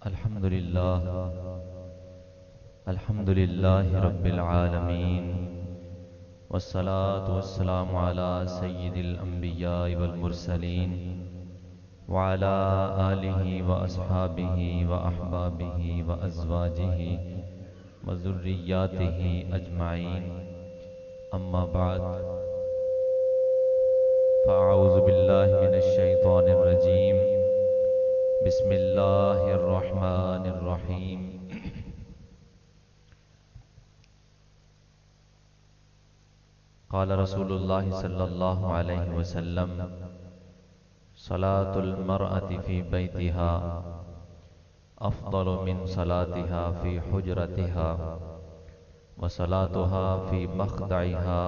अल्हम्दुलिल्लाह अल्हम्दुलिल्लाहि रब्बिल आलमीन वस्सलातु वस्सलामु अला सय्यिदिल अंबियाइ वल मुरसलीन व अला आलिहि व अस्हाबिहि व अहबाबिहि व अज़वाजिहि व ज़ुर्रिय्यातिहि अजमाइन। अम्मा बाद फ़अऊज़ु बिल्लाहि मिनश शैतानिर रजीम। बिस्मिल्लाहिर रहमानिर रहीम। क़ाल रसूलुल्लाहि सल्लल्लाहु अलैहि वसल्लम सलातुल मरअति फ़ी बैतिहा अफ़ज़लु मिन सलातिहा फ़ी हुजरतिहा व सलातुहा फ़ी मख़दइहा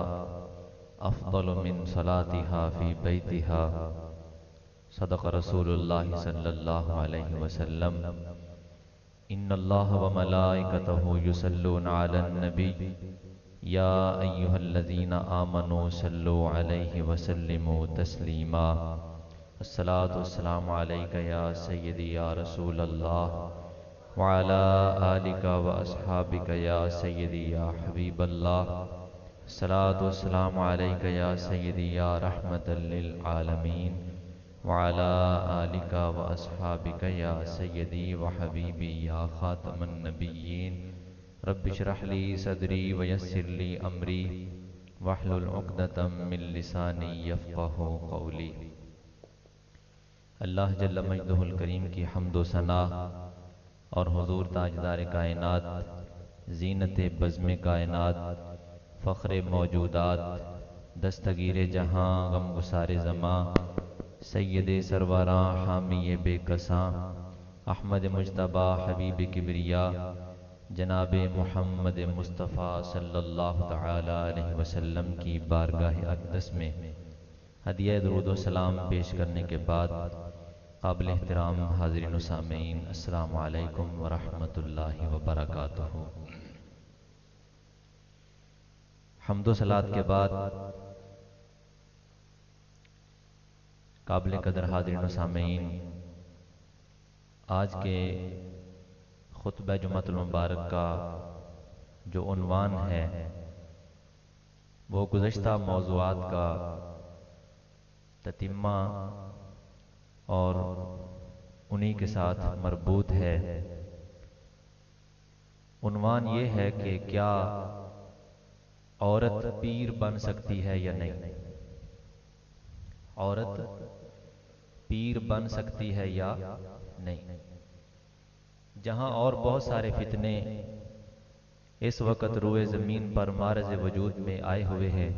अफ़ज़लु मिन सलातिहा फ़ी बैतिहा। सदक़ रसूलुल्लाहि सल्लल्लाहु अलैहि वसल्लम। इन्नल्लाह व मलाइकतहु युसल्लूना अलन नबी या अय्युहल्लज़ीना आमनू सल्लु अलैहि वसल्लिमू तस्लीमा। अस्सलातु वस्सलामु अलैका या सय्यदी या रसूलल्लाह व अला आलिका व अस्हाबिका या सय्यदी या हबीबल्लाह। अस्सलातु वस्सलामु अलैका या सय्यदी या रहमतल लिल आलमीन व अला आलिका व अस्हाबिका या सय्यदी व हबीबी या खातमन नबिय्यीन। रब्बि श्रह ली सदरी व यस्सिर ली अमरी वहलुल उक़दतम मिन लिसानी यफ़क़हू क़ौली। अल्लाह जल्ल मजदुहुल करीम की हम्दो सना और हुज़ूर ताजदार कायनात, ज़ीनत बज़्म कायनात, फ़ख्र मौजूदात, दस्तगीर जहां, गमगुसार ज़मां, सय्यद सरवरां, हामी बेकसां, अहमद मुज्तबा हबीब किबरिया, जनाब मुहम्मद मुस्तफ़ा सल्लल्लाहु तआला अलैहि वसल्लम की बारगाह अक़दस में हदिया दुरूद व सलाम पेश करने के बाद काबिल एहतराम हाज़रीन व सामीन, अस्सलामु अलैकुम व रहमतुल्लाहि व बरकातुहू। हम्दो सलात के बाद काबिल कदर हाज़रीन व सामीन, आज के खुतबा जुमातुल मुबारक का जो उन्वान है वो गुज़श्ता मौज़ूआत का ततिम्मा और उन्हीं के साथ मरबूत है। उन्वान ये है कि क्या औरत पीर बन सकती है या नहीं। औरत पीर बन सकती है या नहीं। जहां और बहुत सारे फितने इस वक्त रुए ज़मीन पर मारज़ वजूद में आए हुए हैं,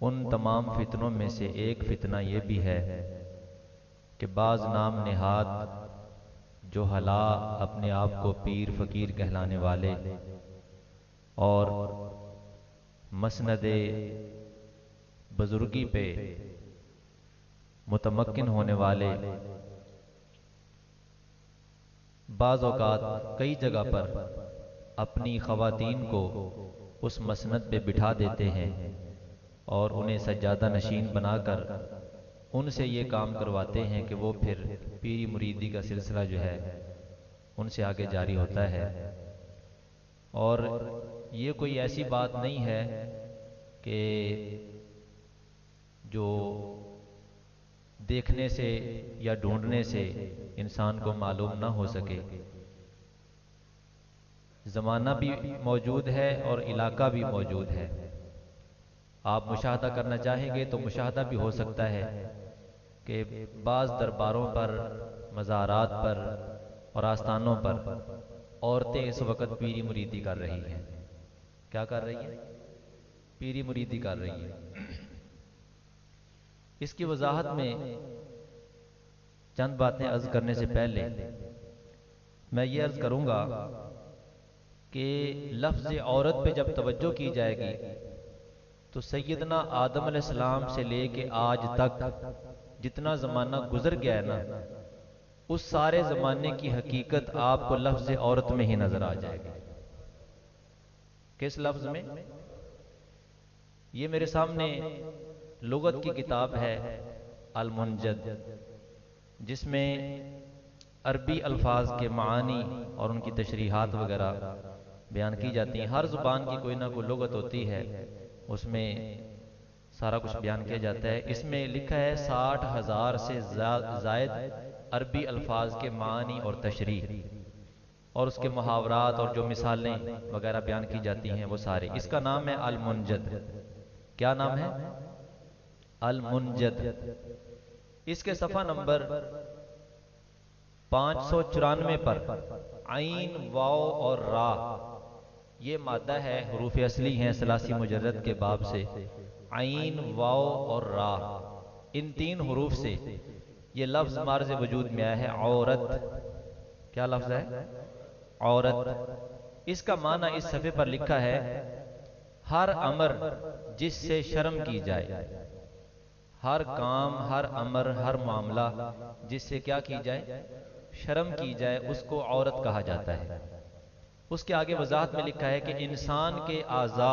उन तमाम फितनों में से एक फितना ये भी है कि बाज़ नाम नेहाद जो हला अपने आप को पीर फ़कीर कहलाने वाले और मसनदे बुजुर्गी पे मुतमक्किन होने वाले बाज़ औक़ात कई जगह पर अपनी ख़वातीन को उस मसनद पे बिठा देते हैं और उन्हें सज्जादा नशीन बनाकर उनसे ये काम करवाते हैं कि वो फिर पीरी मुरीदी का सिलसिला जो है उनसे आगे जारी होता है। और ये कोई ऐसी बात नहीं है कि जो देखने से या ढूंढने से इंसान को मालूम ना हो सके। ज़माना भी मौजूद है और इलाका भी मौजूद है। आप मुशाहदा करना चाहेंगे तो मुशाहदा भी हो सकता है कि बाज़ दरबारों पर, मज़ारात पर और आस्थानों पर औरतें इस वक्त पीरी मुरीदी कर रही हैं। क्या कर रही हैं? पीरी मुरीदी कर रही हैं। इसकी वजाहत में चंद बातें अर्ज करने से पहले मैं ये अर्ज करूंगा कि लफ्ज़ औरत पे जब तवज्जो की जाएगी तो सैयदना आदम अलैहिस्सलाम से लेके आज तक जितना ज़माना गुजर गया है ना, उस सारे ज़माने की हकीकत आपको लफ्ज़ औरत में ही नजर आ जाएगी। किस लफ्ज़ में? ये मेरे सामने लुगत की किताब है अल मुंजद, जिसमें अरबी अल्फाज के मानी और उनकी तशरीहात वगैरह बयान की जाती हैं। हर ज़ुबान की कोई ना कोई लुगत होती है, उसमें सारा कुछ बयान किया जाता है। इसमें लिखा है 60,000 से जायद अरबी अल्फाज के मानी और तशरीह और उसके मुहावरात और जो मिसालें वगैरह बयान की जाती हैं वो सारे। इसका नाम है अल मुंजद। क्या नाम है? अल मुंजद। इसके सफ़ा नंबर 594 पर आइन, वाव और रा, ये मादा है, हरूफ असली हैं सलासी मुजर्रद के बाब से। आइन, वाव और रा, इन तीन हरूफ से ये लफ्ज मार्ज वजूद में आया है औरत। क्या लफ्ज है? औरत। इसका माना इस सफ़े पर लिखा है हर अमर जिससे शर्म की जाए, हर काम, हर अमर, हर मामला जिससे क्या की जाए? शर्म की जाए, उसको औरत कहा जाता है। उसके आगे वजाहत में लिखा है कि इंसान के आज़ा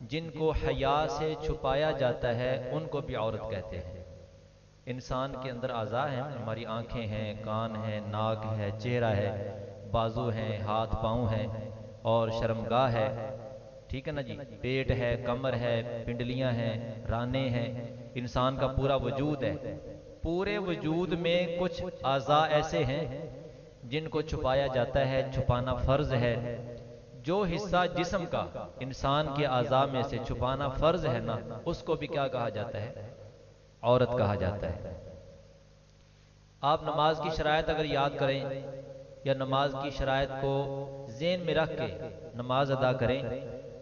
जिनको हया से छुपाया जाता है उनको भी औरत कहते हैं। इंसान के अंदर आज़ा हैं, हमारी आंखें हैं, कान हैं, नाक है, चेहरा है, बाजू हैं, हाथ पाँव हैं और शर्मगाह है, ठीक है ना जी, पेट है, कमर है, पिंडलियां हैं, राने हैं, इंसान का पूरा वजूद है। पूरे वजूद में कुछ आज़ा ऐसे हैं जिनको छुपाया जाता है, छुपाना फर्ज है। जो हिस्सा जिस्म का इंसान के आज़ा में से छुपाना फर्ज है ना, उसको भी क्या कहा जाता है? औरत कहा जाता है। आप नमाज की शरायत अगर याद करें या नमाज की शरायत को ज़हन में रख के नमाज अदा करें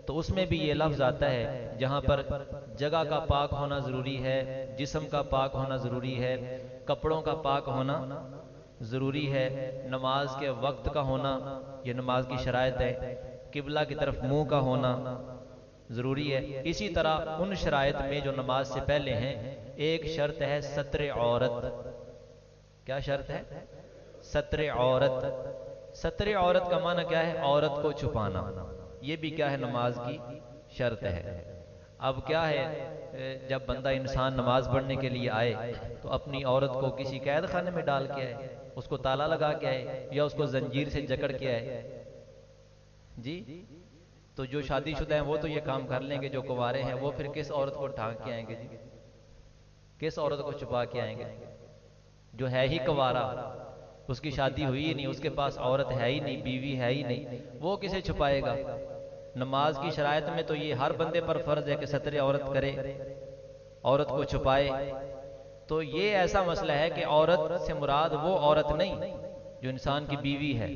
तो उसमें भी ये लफ्ज़ आता है जहाँ पर जगह का पाक होना ज़रूरी है, जिस्म का पाक होना ज़रूरी है, कपड़ों का पाक होना ज़रूरी है, नमाज के वक्त का होना, ये नमाज की शरायत है, किबला की तरफ मुंह का होना ज़रूरी है। इसी तरह उन शरायत में जो नमाज से पहले हैं, एक शर्त है सत्र औरत। क्या शर्त है? सत्र औरत। सत्र औरत का माना क्या है? औरत को छुपाना। ये भी क्या है? नमाज की शर्त है। अब क्या है, जब बंदा इंसान नमाज पढ़ने के लिए आए तो अपनी औरत को किसी कैद खाने में डाल के आए, उसको ताला लगा के आए या उसको जंजीर से जकड़ के आए जी? तो जो शादीशुदा हैं वो तो ये काम कर लेंगे, जो कुंवारे हैं वो फिर किस औरत को ढांक के आएंगे जी? किस औरत को छुपा के आएंगे? जो है ही कुंवारा, उसकी शादी हुई ही नहीं, उसके पास औरत है ही नहीं, बीवी है ही नहीं, वो किसे छुपाएगा? नमाज की शरायत में तो ये हर बंदे पर फर्ज है कि सत्र औरत करे, औरत को छुपाए। तो ये ऐसा मसला है कि औरत से मुराद वो औरत नहीं जो इंसान की बीवी है,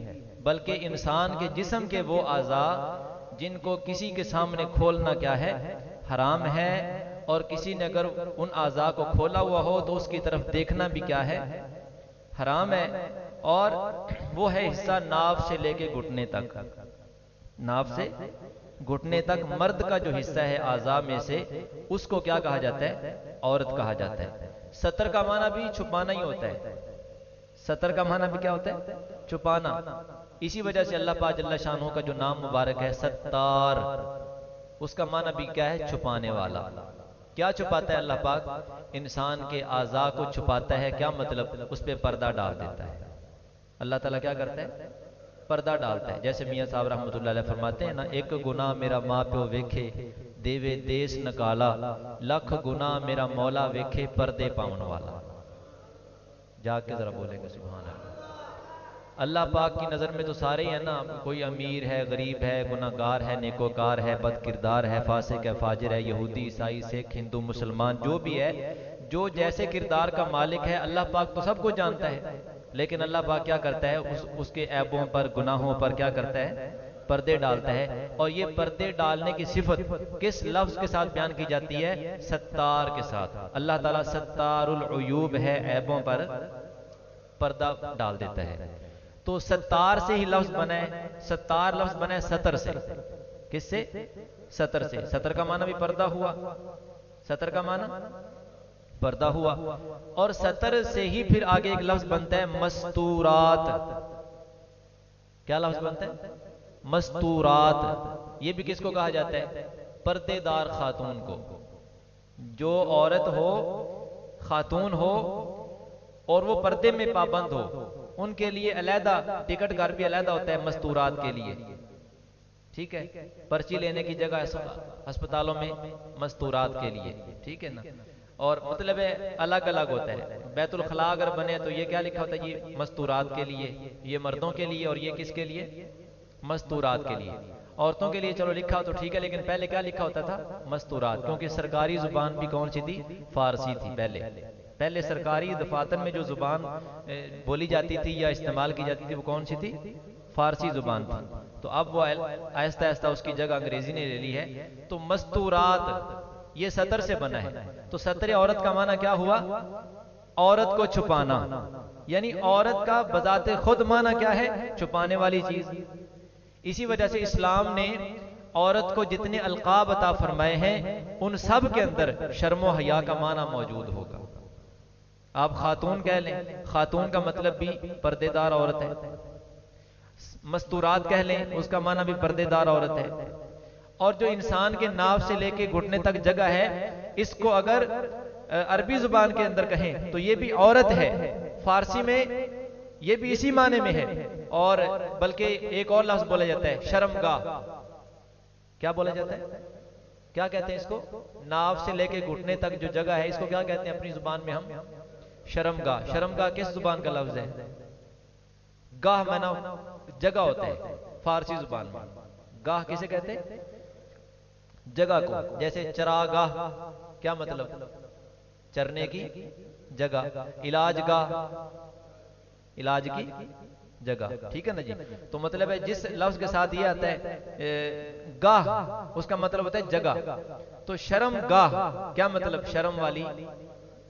बल्कि इंसान के जिस्म के वो आज़ा जिनको किसी के सामने खोलना क्या है? हराम है। और किसी ने अगर उन आज़ा को खोला हुआ हो तो उसकी तरफ देखना भी क्या है? हराम है। और वो है हिस्सा नाभ से लेके घुटने तक। नाभ से घुटने तक मर्द का जो हिस्सा है आज़ा में से, उसको क्या कहा जाता है? औरत कहा जाता है। सतर का माना भी छुपाना ही होता है। सतर का माना भी क्या होता है? छुपाना। इसी वजह से अल्लाह पाक जल्ला शानहू का जो नाम मुबारक है सत्तार, उसका माना भी क्या है? छुपाने वाला। क्या छुपाता है अल्लाह पाक? इंसान के आज़ा को छुपाता है। क्या मतलब? उस पर पर्दा डाल देता है। अल्लाह ताला क्या करता है? पर्दा डालता है। जैसे मियाँ साहब रहमतुल्लाह अलैह फरमाते हैं ना, एक गुनाह मेरा माँ प्यो वेखे देवे देश नकाला, लख गुनाह मेरा मौला वेखे पर्दे पाउन वाला। जाके जरा बोलेंगे सुभान अल्लाह। अल्लाह पाक की नज़र में तो सारे ही है ना, कोई अमीर है, गरीब है, गुनाहगार है, नेकोकार है, बद किरदार है, फासिक है, फाजिर है, यहूदी, ईसाई, सिख, हिंदू, मुसलमान, जो भी है, जो जैसे किरदार का मालिक है, अल्लाह पाक तो सबको जानता है। लेकिन अल्लाह पाक क्या करता है? उसके ऐबों पर, गुनाहों पर क्या करता है? पर्दे डालता है। और ये पर्दे डालने की सिफत किस लफ्ज के साथ बयान की जाती है? सत्तार के साथ। अल्लाह ताला सत्तारुल उयूब है, ऐबों पर पर्दा डाल देता है। तो सत्तार से ही लफ्ज बना है। सत्तार लफ्ज बना है सतर से। किससे? सतर से। सतर का माना भी पर्दा हुआ। सतर का माना पर्दा हुआ। और सतर से ही फिर आगे एक लफ्ज बनता है मस्तूरात। क्या लफ्ज बनता है? मस्तूरात। ये भी किसको कहा जाता है? पर्देदार खातून को। जो औरत हो, खातून हो और वो पर्दे में पाबंद हो, उनके लिए अलहदा टिकट घर भी अलहदा होता है मस्तूरात के लिए, ठीक है, पर्ची लेने की जगह अस्पतालों में मस्तूरात के लिए, ठीक है ना। और मतलब है अलग अलग होता है। बैतुल खला अगर बने तो ये क्या लिखा होता है, ये मस्तूरात के लिए, ये मर्दों के लिए, और ये किसके लिए, मस्तूरात के लिए। औरतों के लिए चलो लिखा हो तो ठीक है, लेकिन पहले क्या लिखा होता था, मस्तूरात, क्योंकि सरकारी जुबान भी कौन सी थी, फारसी थी। पहले सरकारी दफातर में जो जुबान बोली जाती थी या इस्तेमाल की जाती थी वो कौन सी थी, फारसी जुबान थी। तो अब वो आहिस्ता आहिस्ता उसकी जगह अंग्रेजी ने ले ली है। तो मस्तूरात ये सतर से बना है। तो सतर औरत का माना क्या हुआ, औरत को छुपाना, यानी औरत का बजाते खुद माना क्या है, छुपाने वाली चीज। इसी वजह से इस्लाम ने औरत को जितने अलकाब अता फरमाए हैं उन सब के अंदर शर्म हया का माना मौजूद होगा। आप खातून कह लें, खातून का मतलब भी पर्देदार औरत है। मस्तूरात कह लें, उसका माना भी पर्देदार औरत है। और जो इंसान के नाव से लेके घुटने तक जगह है, इसको अगर अरबी जुबान के अंदर कहें तो ये भी औरत है, फारसी में ये भी इसी माने में है। और बल्कि एक और लफ्ज बोला जाता है शर्मगाह। क्या बोला जाता है, क्या कहते हैं इसको, नाव से लेके घुटने तक जो जगह है इसको क्या कहते हैं अपनी जुबान में हम, शर्मगाह। शर्मगाह किस जुबान का लफ्ज है, गाह माना जगह होता है फारसी जुबान में। गाह किसे कहते हैं, जगह को। जैसे चरागाह, क्या मतलब, चरने की जगह। इलाज गाह, इलाज की जगह, ठीक है ना जी। तो मतलब है जिस लफ्ज के साथ ये आता है गाह, उसका मतलब होता है जगह। तो शर्म गाह क्या मतलब, शर्म वाली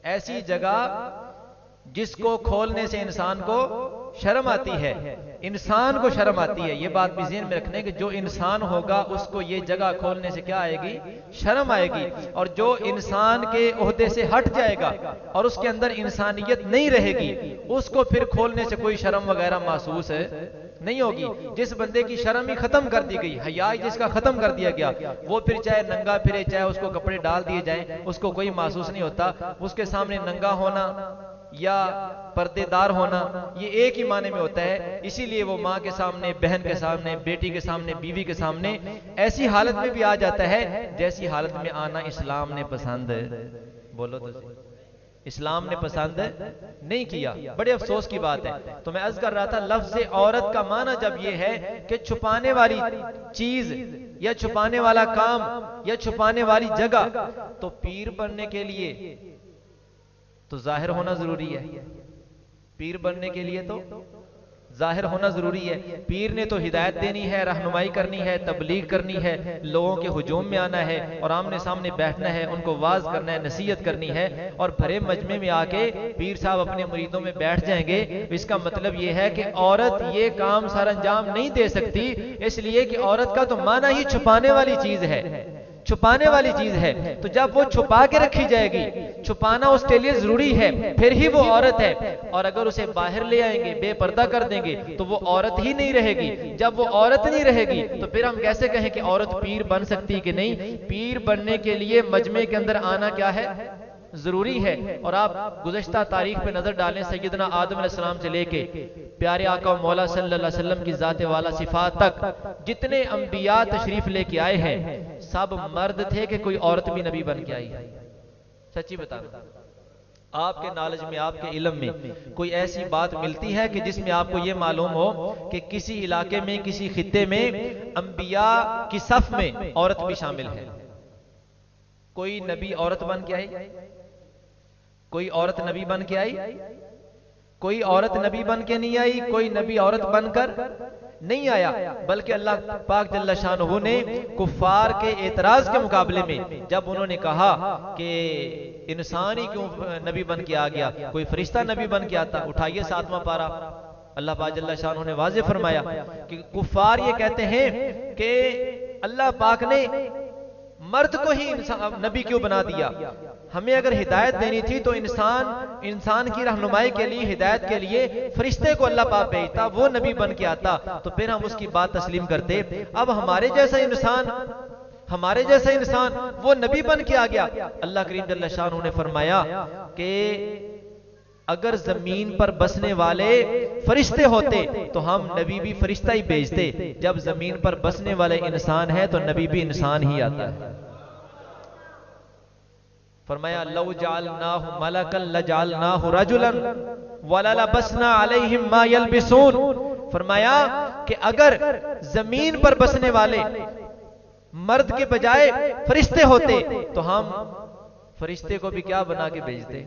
ऐसी जगह जिसको खोलने से इंसान को शर्म आती है, इंसान को शर्म आती है। ये बात भी ज़हन में रखने कि जो इंसान होगा उसको ये जगह खोलने से क्या आएगी, शर्म आएगी। और जो इंसान के ओहदे से हट जाएगा और उसके अंदर इंसानियत नहीं रहेगी, उसको फिर खोलने से कोई शर्म वगैरह महसूस नहीं होगी। जिस बंदे की शर्म ही खत्म कर दी गई, हया जिसका खत्म कर दिया गया, वो फिर चाहे नंगा फिरे, चाहे उसको कपड़े डाल दिए जाएं, उसको कोई महसूस नहीं होता। उसके सामने नंगा होना या पर्देदार होना ये एक ही माने में होता है। इसीलिए वो माँ के सामने, बहन के सामने, बेटी के सामने, बीवी के सामने ऐसी हालत में भी आ जाता है जैसी हालत में आना इस्लाम ने पसंद, बोलो तो इस्लाम ने पसंद नहीं किया। बड़े अफसोस की बात है। तो मैं अर्ज कर रहा था, लफ्ज़ औरत का माना जब ये है कि छुपाने वाली चीज या छुपाने वाला काम या छुपाने वाली जगह, तो पीर बनने के लिए तो जाहिर होना जरूरी है। पीर बनने के लिए तो जाहिर होना जरूरी है। पीर ने तो हिदायत देनी है, रहनुमाई करनी है, तबलीग करनी है, लोगों के हुजूम में आना है और आमने सामने बैठना है, उनको वाज करना है, नसीहत करनी है। और भरे मजमे में आके पीर साहब अपने मुरीदों में बैठ जाएंगे, इसका मतलब यह है कि औरत ये काम सर अंजाम नहीं दे सकती, इसलिए कि औरत का तो माना ही छुपाने वाली चीज है, छुपाने वाली चीज है। तो जब वो छुपा के रखी जाएगी, छुपाना उसके लिए जरूरी है, फिर ही वो औरत है। और अगर उसे बाहर ले आएंगे, बेपर्दा कर देंगे, तो वो औरत ही नहीं रहेगी। जब वो औरत नहीं रहेगी तो फिर हम कैसे कहें कि औरत पीर बन सकती कि नहीं। पीर बनने के लिए मजमे के अंदर आना क्या है, जरूरी है। और आप गुज़श्ता तारीख पे नजर डालें, सैयदना आदम अलैहिस्सलाम से लेके प्यारे आका मौला सल्लल्लाहु अलैहि वसल्लम की जाते वाला सिफात तक जितने अंबिया तशरीफ लेके आए हैं, सब मर्द थे कि कोई औरत भी नबी बन के आई। सच्ची बताना, आपके नॉलेज में, आपके इल्म में कोई ऐसी बात मिलती है कि जिसमें आपको यह मालूम हो कि किसी इलाके में, किसी खित्ते में अंबिया की सफ में औरत भी शामिल है? कोई नबी औरत बन के आई? कोई औरत नबी बन के आई? कोई औरत नबी बन के नहीं आई, कोई नबी औरत बनकर नहीं आया। बल्कि अल्लाह पाक जल्ला शानहू ने कुफ्फार के एतराज के मुकाबले में जब उन्होंने कहा कि इंसान ही क्यों नबी बन के आ गया, कोई फरिश्ता नबी बन के आता, उठाइए 7वां पारा, अल्लाह पाक जल्ला शानहू ने वाज़ेह फरमाया कि कुफ्फार ये कहते हैं कि अल्लाह पाक ने मर्द को ही नबी क्यों बना दिया। हमें अगर हिदायत देनी थी तो इंसान की रहनुमाई के लिए, हिदायत के लिए फरिश्ते को अल्लाह पाक भेजता, वो नबी बन के आता, तो फिर हम उसकी बात तस्लीम करते। अब हमारे जैसा इंसान वो नबी बन के आ गया। अल्लाह करीम जल्ला शानहू ने फरमाया कि अगर जमीन पर बसने वाले फरिश्ते होते तो हम नबी भी फरिश्ता ही भेजते। जब जमीन पर बसने वाले इंसान है तो नबी भी इंसान ही आता है। फरमाया लौ जालनाहु मलकन लजालनाहु रजुलन वला लबसना अलैहिम मा यलबिसून। फरमाया कि अगर जमीन पर बसने वाले मर्द के बजाय फरिश्ते होते तो हम फरिश्ते को भी क्या बना के भेजते,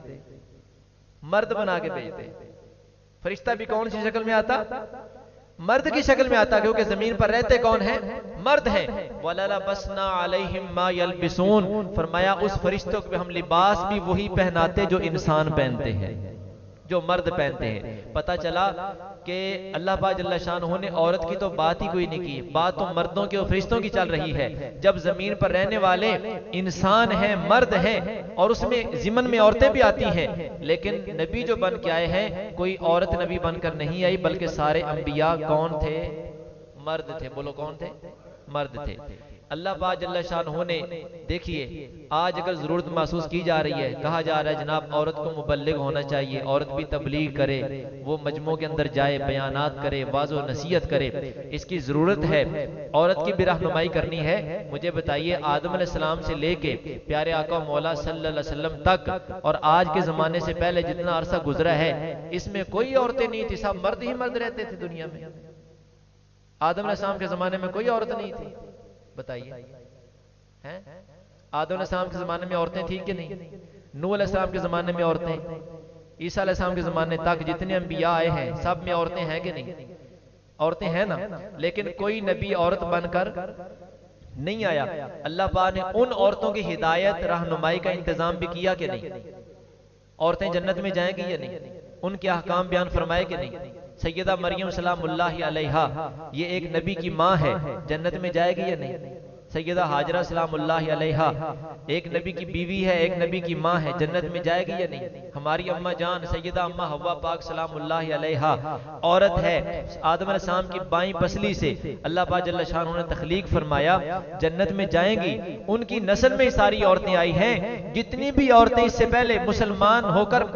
मर्द बना के भेजते। फरिश्ता भी कौन सी शक्ल में आता, मर्द की शक्ल में आता, क्योंकि जमीन पर रहते कौन है, मर्द हैं। वला बसना अलैहिम मा यलबिसून। फरमाया उस फरिश्तों को हम लिबास भी वही पहनाते जो इंसान पहनते हैं, जो मर्द पहनते हैं। पता चला कि अल्लाह पाक जल्ल शानहू ने औरत की तो बात ही कोई नहीं की, बात तो मर्दों के और फरिश्तों की चल रही है। जब जमीन पर रहने वाले इंसान हैं, मर्द हैं, और उसमें जिमन में औरतें भी आती हैं, लेकिन नबी जो बन के आए हैं कोई औरत नबी बनकर नहीं आई, बल्कि सारे अंबिया कौन थे, मर्द थे। बोलो कौन थे, मर्द थे। अल्लाह पाक जल्ल शानहू ने, देखिए आज अगर जरूरत महसूस की जा रही है, कहा जा रहा है जनाब औरत को मुबल्लिग होना चाहिए, औरत भी तबलीग करे, वो मजमों के अंदर जाए, बयानात करे, वाज़ो नसीहत करे, इसकी जरूरत है, औरत की भी रहनुमाई करनी है। मुझे बताइए आदम अलैहिस्सलाम से लेके प्यारे आका मौला सल्लल्लाहु अलैहि वसल्लम तक और आज के जमाने से पहले जितना अरसा गुजरा है, इसमें कोई औरतें नहीं थी, सब मर्द ही मर्द रहते थे दुनिया में। आदम अलैहिस्सलाम के जमाने में कोई औरत नहीं थी, बताइए हैं? आदम अलैहिस्सलाम के जमाने में औरतें थी कि नहीं? नूह अलैहिस्सलाम के जमाने में औरतें, ईसा अलैहिस्सलाम के जमाने तक जितने अंबिया आए हैं सब में औरतें हैं कि नहीं? औरतें हैं ना, लेकिन कोई नबी औरत बनकर नहीं आया। अल्लाह पाक ने उन औरतों की हिदायत रहनुमाई का इंतजाम भी किया कि नहीं? औरतें जन्नत में जाएंगी या नहीं? उनके अहकाम बयान फरमाए कि नहीं? सैयदा मरियम सलामुल्लाहि अलैहा, ये एक नबी की माँ है, जन्नत में जाएगी या नहीं? सैयदा हाजरा सलामुल्लाहि अलैहा एक नबी की बीवी है, एक नबी की माँ है, जन्नत में जाएगी या नहीं? हमारी अम्मा जान सैयदा अम्मा हव्वा पाक सलामुल्लाहि अलैहा औरत है, आदम अलैहिस्सलाम की बाईं पसली से अल्लाह पाक जल्ल शानहू ने तख्लीक फरमाया, जन्नत में जाएंगी। उनकी नस्ल में सारी औरतें आई हैं। जितनी भी औरतें इससे पहले मुसलमान होकर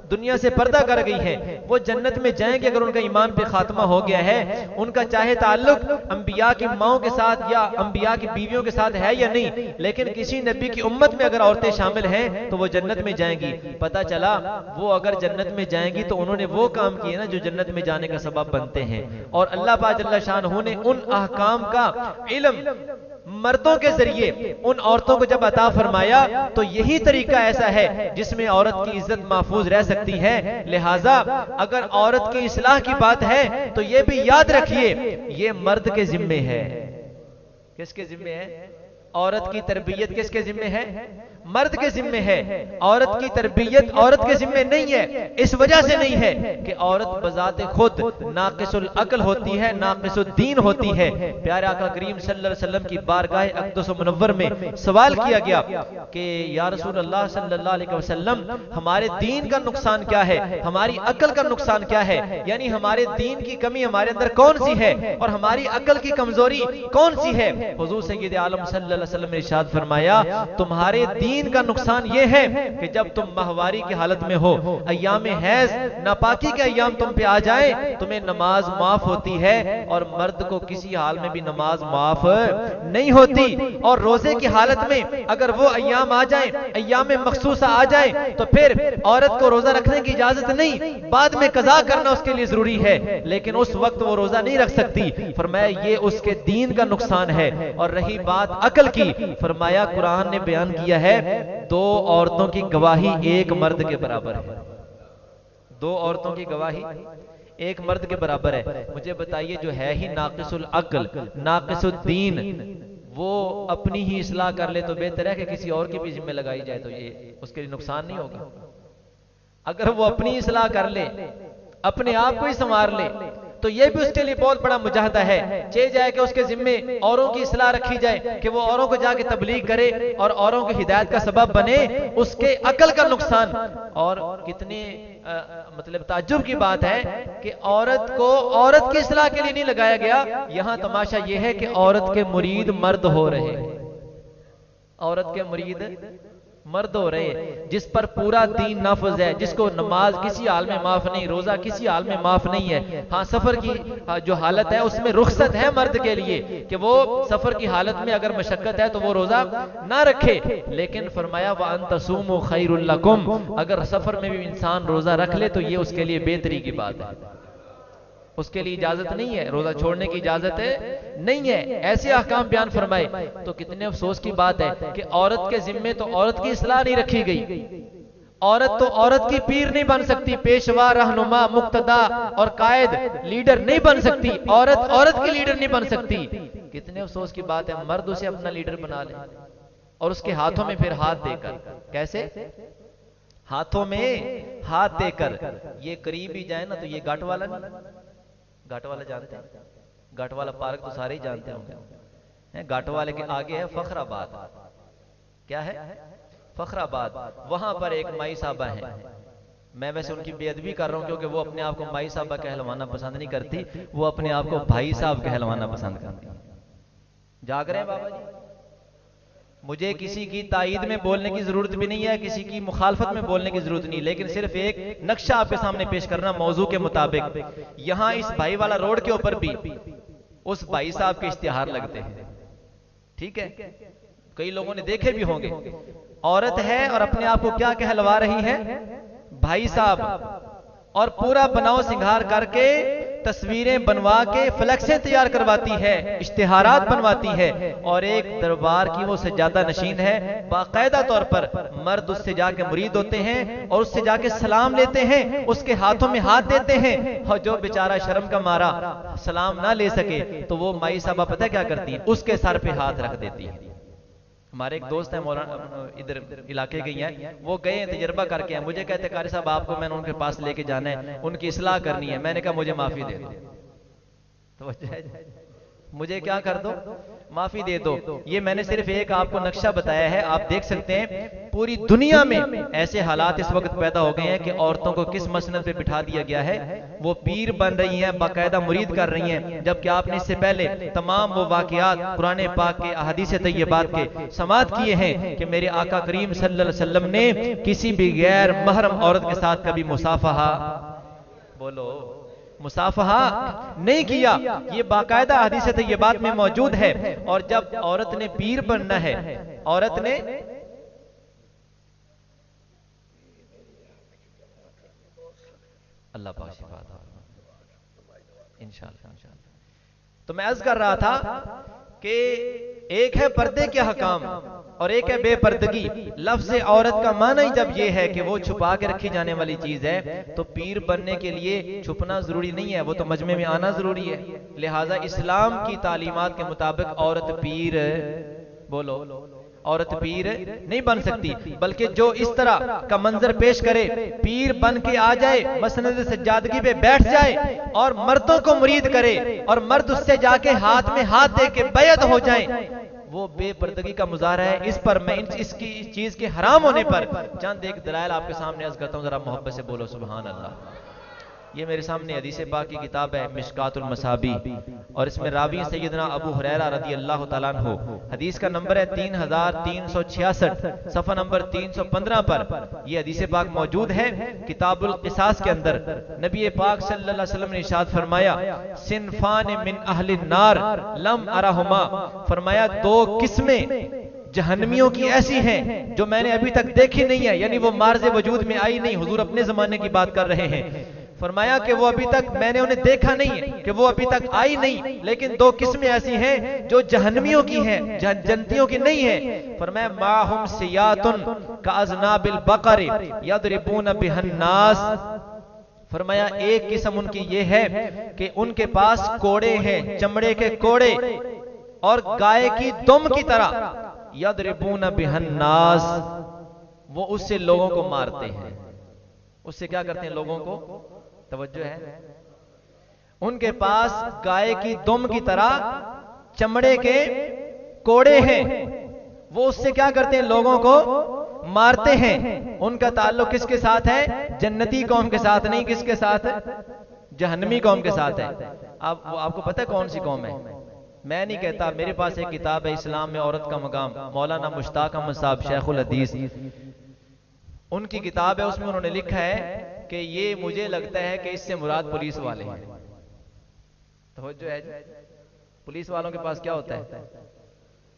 दुनिया से पर्दा कर गई हैं, वो जन्नत में जाएंगे अगर उनका ईमान पे खात्मा हो गया है। उनका चाहे ताल्लुक अंबिया की माओं के साथ या अंबिया की बीवियों के साथ है या नहीं, लेकिन किसी नबी की उम्मत में अगर औरतें शामिल हैं तो वो जन्नत में जाएंगी। पता चला वो अगर जन्नत में जाएंगी तो उन्होंने वो काम किए ना जो जन्नत में जाने का सबब बनते हैं। और अल्लाह पाक जल्ल शानहू ने उन अहकाम का इल्म मर्दों के जरिए उन औरतों को जब अता फरमाया तो यही तरीका ऐसा है जिसमें औरत की इज्जत महफूज रह सकती है। लिहाजा अगर औरत की इस्लाह की बात है तो ये भी याद रखिए ये मर्द के जिम्मे है। किसके जिम्मे है? औरत की तरबियत किसके जिम्मे है? मर्द के जिम्मे है। औरत की तरबियत औरत के जिम्मे नहीं है। इस वजह से नहीं है कि औरत बजाते खुद नाकिसुल अक्ल होती है, नाकिसुल दीन होती है। प्यारे आका करीम सल्लल्लाहु अलैहि वसल्लम की बारगाह अक़दस मुनव्वर में सवाल किया गया कि या रसूल अल्लाह सल्लल्लाहु अलैहि वसल्लम हमारे दीन का नुकसान क्या है, हमारी अक्ल का नुकसान क्या है, यानी हमारे दीन की कमी हमारे अंदर कौन सी है और हमारी अक्ल की कमजोरी कौन सी है? हुजूर सय्यद आलम सल्लल्लाहु अलैहि वसल्लम ने इरशाद फरमाया तुम्हारे दीन का नुकसान यह है कि जब तुम माहवारी की हालत में हो, अय्याम हैज नापाकी के अय्याम तुम पे आ जाए, तुम्हें नमाज माफ होती है और मर्द को किसी हाल में भी नमाज माफ नहीं होती। और रोजे की हालत में अगर वो अय्याम आ जाए, अय्याम मखसूसा आ जाए, तो फिर औरत को रोजा रखने की इजाजत नहीं, बाद में कज़ा करना उसके लिए जरूरी है, लेकिन उस वक्त वो रोजा नहीं रख सकती। फरमाया ये उसके दीन का नुकसान है। और रही बात अकल की, फरमाया कुरान ने बयान किया है दो औरतों की गवाही एक मर्द के बराबर है। दो औरतों की गवाही एक मर्द के बराबर है। मुझे बताइए जो है ही नाकिसुल अक्ल, नाकिसुल दीन, वो अपनी ही इस्लाह कर ले तो बेहतर है कि किसी और के भी जिम्मे लगाई जाए, तो ये उसके लिए नुकसान नहीं होगा। अगर वो अपनी इस्लाह कर ले, अपने आप को ही संवार ले, तो ये भी उसके लिए बहुत बड़ा मुजाहदा है। चाहे जाए कि उसके जिम्मे औरों की इस्लाह रखी जाए कि वो औरों को जाके तबलीग करे और औरों की हिदायत का सबब बने, उसके अकल का नुकसान। और कितने मतलब ताज्जुब की बात है कि औरत को औरत की इस्लाह के लिए नहीं लगाया गया। यहां तमाशा यह है कि औरत के मुरीद मर्द हो रहे, औरत के मुरीद मर्द हो रहे जिस पर पूरा दीन नाफिज है, जिसको नमाज किसी हाल में माफ नहीं, रोजा किसी हाल में माफ नहीं है। हाँ, सफर की जो हालत है उसमें रुखसत है मर्द के लिए कि वो सफर की हालत में अगर मशक्कत है तो वो रोजा ना रखे, लेकिन फरमाया व अन तसूमू खैरुल लकुम, अगर सफर में भी इंसान रोजा रख ले तो ये उसके लिए बेहतरी की बात है। उसके लिए इजाजत नहीं है, रोजा छोड़ने की इजाजत नहीं है। ऐसे अहकाम बयान फरमाए। तो कितने अफसोस की बात है कि औरत के जिम्मे तो औरत की इस्लाह नहीं रखी गई। औरत तो औरत की पीर नहीं बन सकती, पेशवा, रहनुमा, मुक्तदा और कायद, लीडर नहीं बन सकती। औरत औरत की लीडर नहीं बन सकती। कितने अफसोस की बात है, मर्द उसे अपना लीडर बना ले और उसके हाथों में फिर हाथ देकर, कैसे हाथों में हाथ देकर, ये करीब ही जाए ना तो ये गाट वाला नहीं, गाट वाला जानते हैं, गाट वाला पार्क तो सारे ही जानते होंगे। गाट वाले के आगे है फखराबाद। क्या है? फखराबाद। वहां पर एक माई साहबा है। मैं वैसे उनकी बेअदबी कर रहा हूं क्योंकि वो अपने आप को माई साहबा कहलवाना पसंद नहीं करती, वो अपने आप को भाई साहब कहलवाना पसंद करती। जाग रहे हैं बाबा जी? मुझे किसी की ताईद में बोलने की जरूरत भी नहीं है, किसी की मुखालफत में बोलने की जरूरत नहीं, लेकिन सिर्फ एक नक्शा आपके सामने पेश करना मौजू के मुताबिक। यहां इस भाई वाला रोड के ऊपर भी उस भाई साहब के इश्तिहार लगते हैं। ठीक है, कई लोगों ने देखे भी होंगे। औरत है और अपने आप को क्या कहलवा रही है? भाई साहब। और पूरा बनाव सिंगार करके तस्वीरें बनवा के फ्लेक्सें तैयार करवाती है, इश्तिहारात बनवाती है, और एक दरबार की वो सज्जादा नशीन है। बाकायदा तौर पर मर्द उससे जाके मुरीद होते हैं और उससे जाके सलाम लेते हैं, उसके हाथों में हाथ देते हैं। और जो बेचारा शर्म का मारा सलाम ना ले सके तो वो माई साहबा पता क्या करती है? उसके सर पे हाथ रख देती है। हमारे एक दोस्त है मौलाना, इधर इलाके के हैं, वो गए तजर्बा करके हैं। मुझे कहते कारी साहब आपको मैंने उनके पास लेके जाना है, उनकी इस्लाह करनी है। मैंने कहा मुझे माफी दे दो। तो मुझे क्या कर दो? माफी दे दो। ये मैंने सिर्फ एक आपको नक्शा बताया है, आप देख सकते हैं पूरी दुनिया में ऐसे हालात इस वक्त पैदा हो गए हैं कि औरतों को किस मसनद पे बिठा दिया गया है, वो पीर बन रही हैं, बाकायदा मुरीद कर रही हैं, जबकि आपने इससे पहले तमाम वो वाकयात कुरान पाक के अहादीस तय्यबात के समाअत किए हैं कि मेरे आका करीम सल्लल्लाहु अलैहि वसल्लम ने किसी भी गैर महरम औरत के साथ कभी मुसाफहा, बोलो मुसाफहा नहीं किया। ये बाकायदा हदीस तय्यबात में मौजूद है। और जब औरत ने पीर बनना है, औरत ने अल्लाह पाक शिफा दे इंशाअल्लाह। तो मैं अर्ज कर रहा था कि एक है पर्दे के हकाम और एक है बेपर्दगी। लफ्ज़ औरत का माना ही जब ये है कि वो छुपा के रखी जाने वाली चीज है, तो पीर बनने के लिए छुपना जरूरी नहीं है, वो तो मजमे में आना जरूरी है। लिहाजा इस्लाम की तालीमात के मुताबिक औरत पीर, बोलो, औरत पीर नहीं बन सकती, बल्कि जो इस तरह का मंजर पेश करे, पीर बन के आ जाए, मसनद सज्जादगी पे बैठ जाए और मर्दों को मुरीद करे और मर्द उससे जाके हाथ में हाथ दे के बैत हो जाए, वो बेपर्दगी का मुजाहरा है। इस पर मैं इसकी चीज के हराम होने पर चंद एक दलाइल आपके सामने अर्ज करता हूं, जरा मोहब्बत से बोलो सुभान अल्लाह। ये मेरे सामने हदीस पाक की किताब है मिशकातुल मसाबी, और इसमें रावी सैयदना अबू हुरैरा रज़ी अल्लाह तआला अन्हु, हदीस का नंबर है 3366, सफ़ा नंबर 315 पर यह हदीस पाक मौजूद है किताबुल क़िसास के अंदर। नबी पाक सल्लल्लाहु अलैहि वसल्लम ने इरशाद फरमाया, सिनफान मिन अहलिन नार लम अरहुमा, फरमाया दो किस्में जहन्नमियों की ऐसी हैं जो मैंने अभी तक देखी नहीं है, यानी वो मार्ज़े वजूद में आई नहीं। हुजूर अपने जमाने की बात कर रहे हैं। फरमाया कि वो अभी तक मैंने उन्हें देखा नहीं है, कि वो अभी तक आई नहीं, लेकिन दो किस्में ऐसी हैं जो जहन्नमियों की हैं, जन्नतियों की नहीं है। फरमाया माहुम सियातुन का अज़नाबिल बकरी यदरिबून बिहन्नास, फरमाया एक किस्म उनकी ये है कि उनके पास कोड़े हैं, चमड़े के कोड़े, और गाय की दुम की तरह यदरिबून बिहन्नास, वो उससे लोगों को मारते हैं। उससे क्या करते हैं? लोगों को, तवज्जो है, उनके पास गाय की दुम की तरह चमड़े के कोड़े हैं, वो उससे क्या करते हैं? लोगों को मारते हैं। उनका ताल्लुक किसके साथ है? जन्नती कौम के साथ नहीं, किसके साथ है? जहन्नमी कौम के साथ है। आपको पता है कौन सी कौम है? मैं नहीं कहता, मेरे पास एक किताब है इस्लाम में औरत का मकाम, मौलाना मुश्ताक अहमद साहब शेखुल हदीस, उनकी किताब है, उसमें उन्होंने लिखा है कि ये मुझे लगता है कि इससे मुराद पुलिस वाले हैं। तो जो है पुलिस वालों के पास क्या होता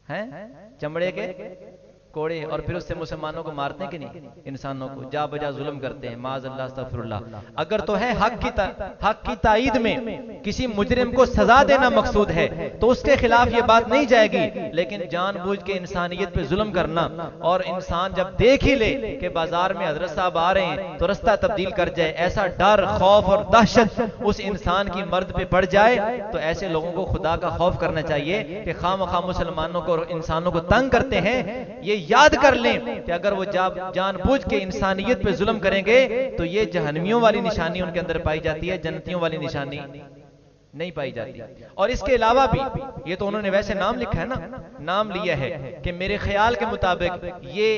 है? चमड़े के कोड़े, और फिर उससे मुसलमानों को मारते हैं कि नहीं, इंसानों को जा बजा जुल्म करते हैं, माज़अल्लाह अस्तगफिरुल्लाह। अगर तो है हक की ताईद में किसी मुजरिम को सजा देना मकसूद है तो उसके खिलाफ ये बात नहीं जाएगी, लेकिन जानबूझ के इंसानियत पे जुल्म करना, और इंसान जब देख ही ले कि बाजार में हजरत साहब आ रहे हैं तो रास्ता तब्दील कर जाए, ऐसा डर खौफ और दहशत उस इंसान की मर्द पे पड़ जाए, तो ऐसे लोगों को खुदा का खौफ करना चाहिए कि खामखा मुसलमानों को और इंसानों को तंग करते हैं। ये याद कर लें कि अगर वो जानबूझ के इंसानियत पे जुल्म करेंगे तो ये जहन्नमियों वाली निशानी उनके अंदर पाई जाती है, जन्नतियों वाली निशानी नहीं पाई जाती। और इसके अलावा भी, ये तो उन्होंने वैसे नाम लिखा है ना, नाम लिया है कि मेरे ख्याल के मुताबिक ये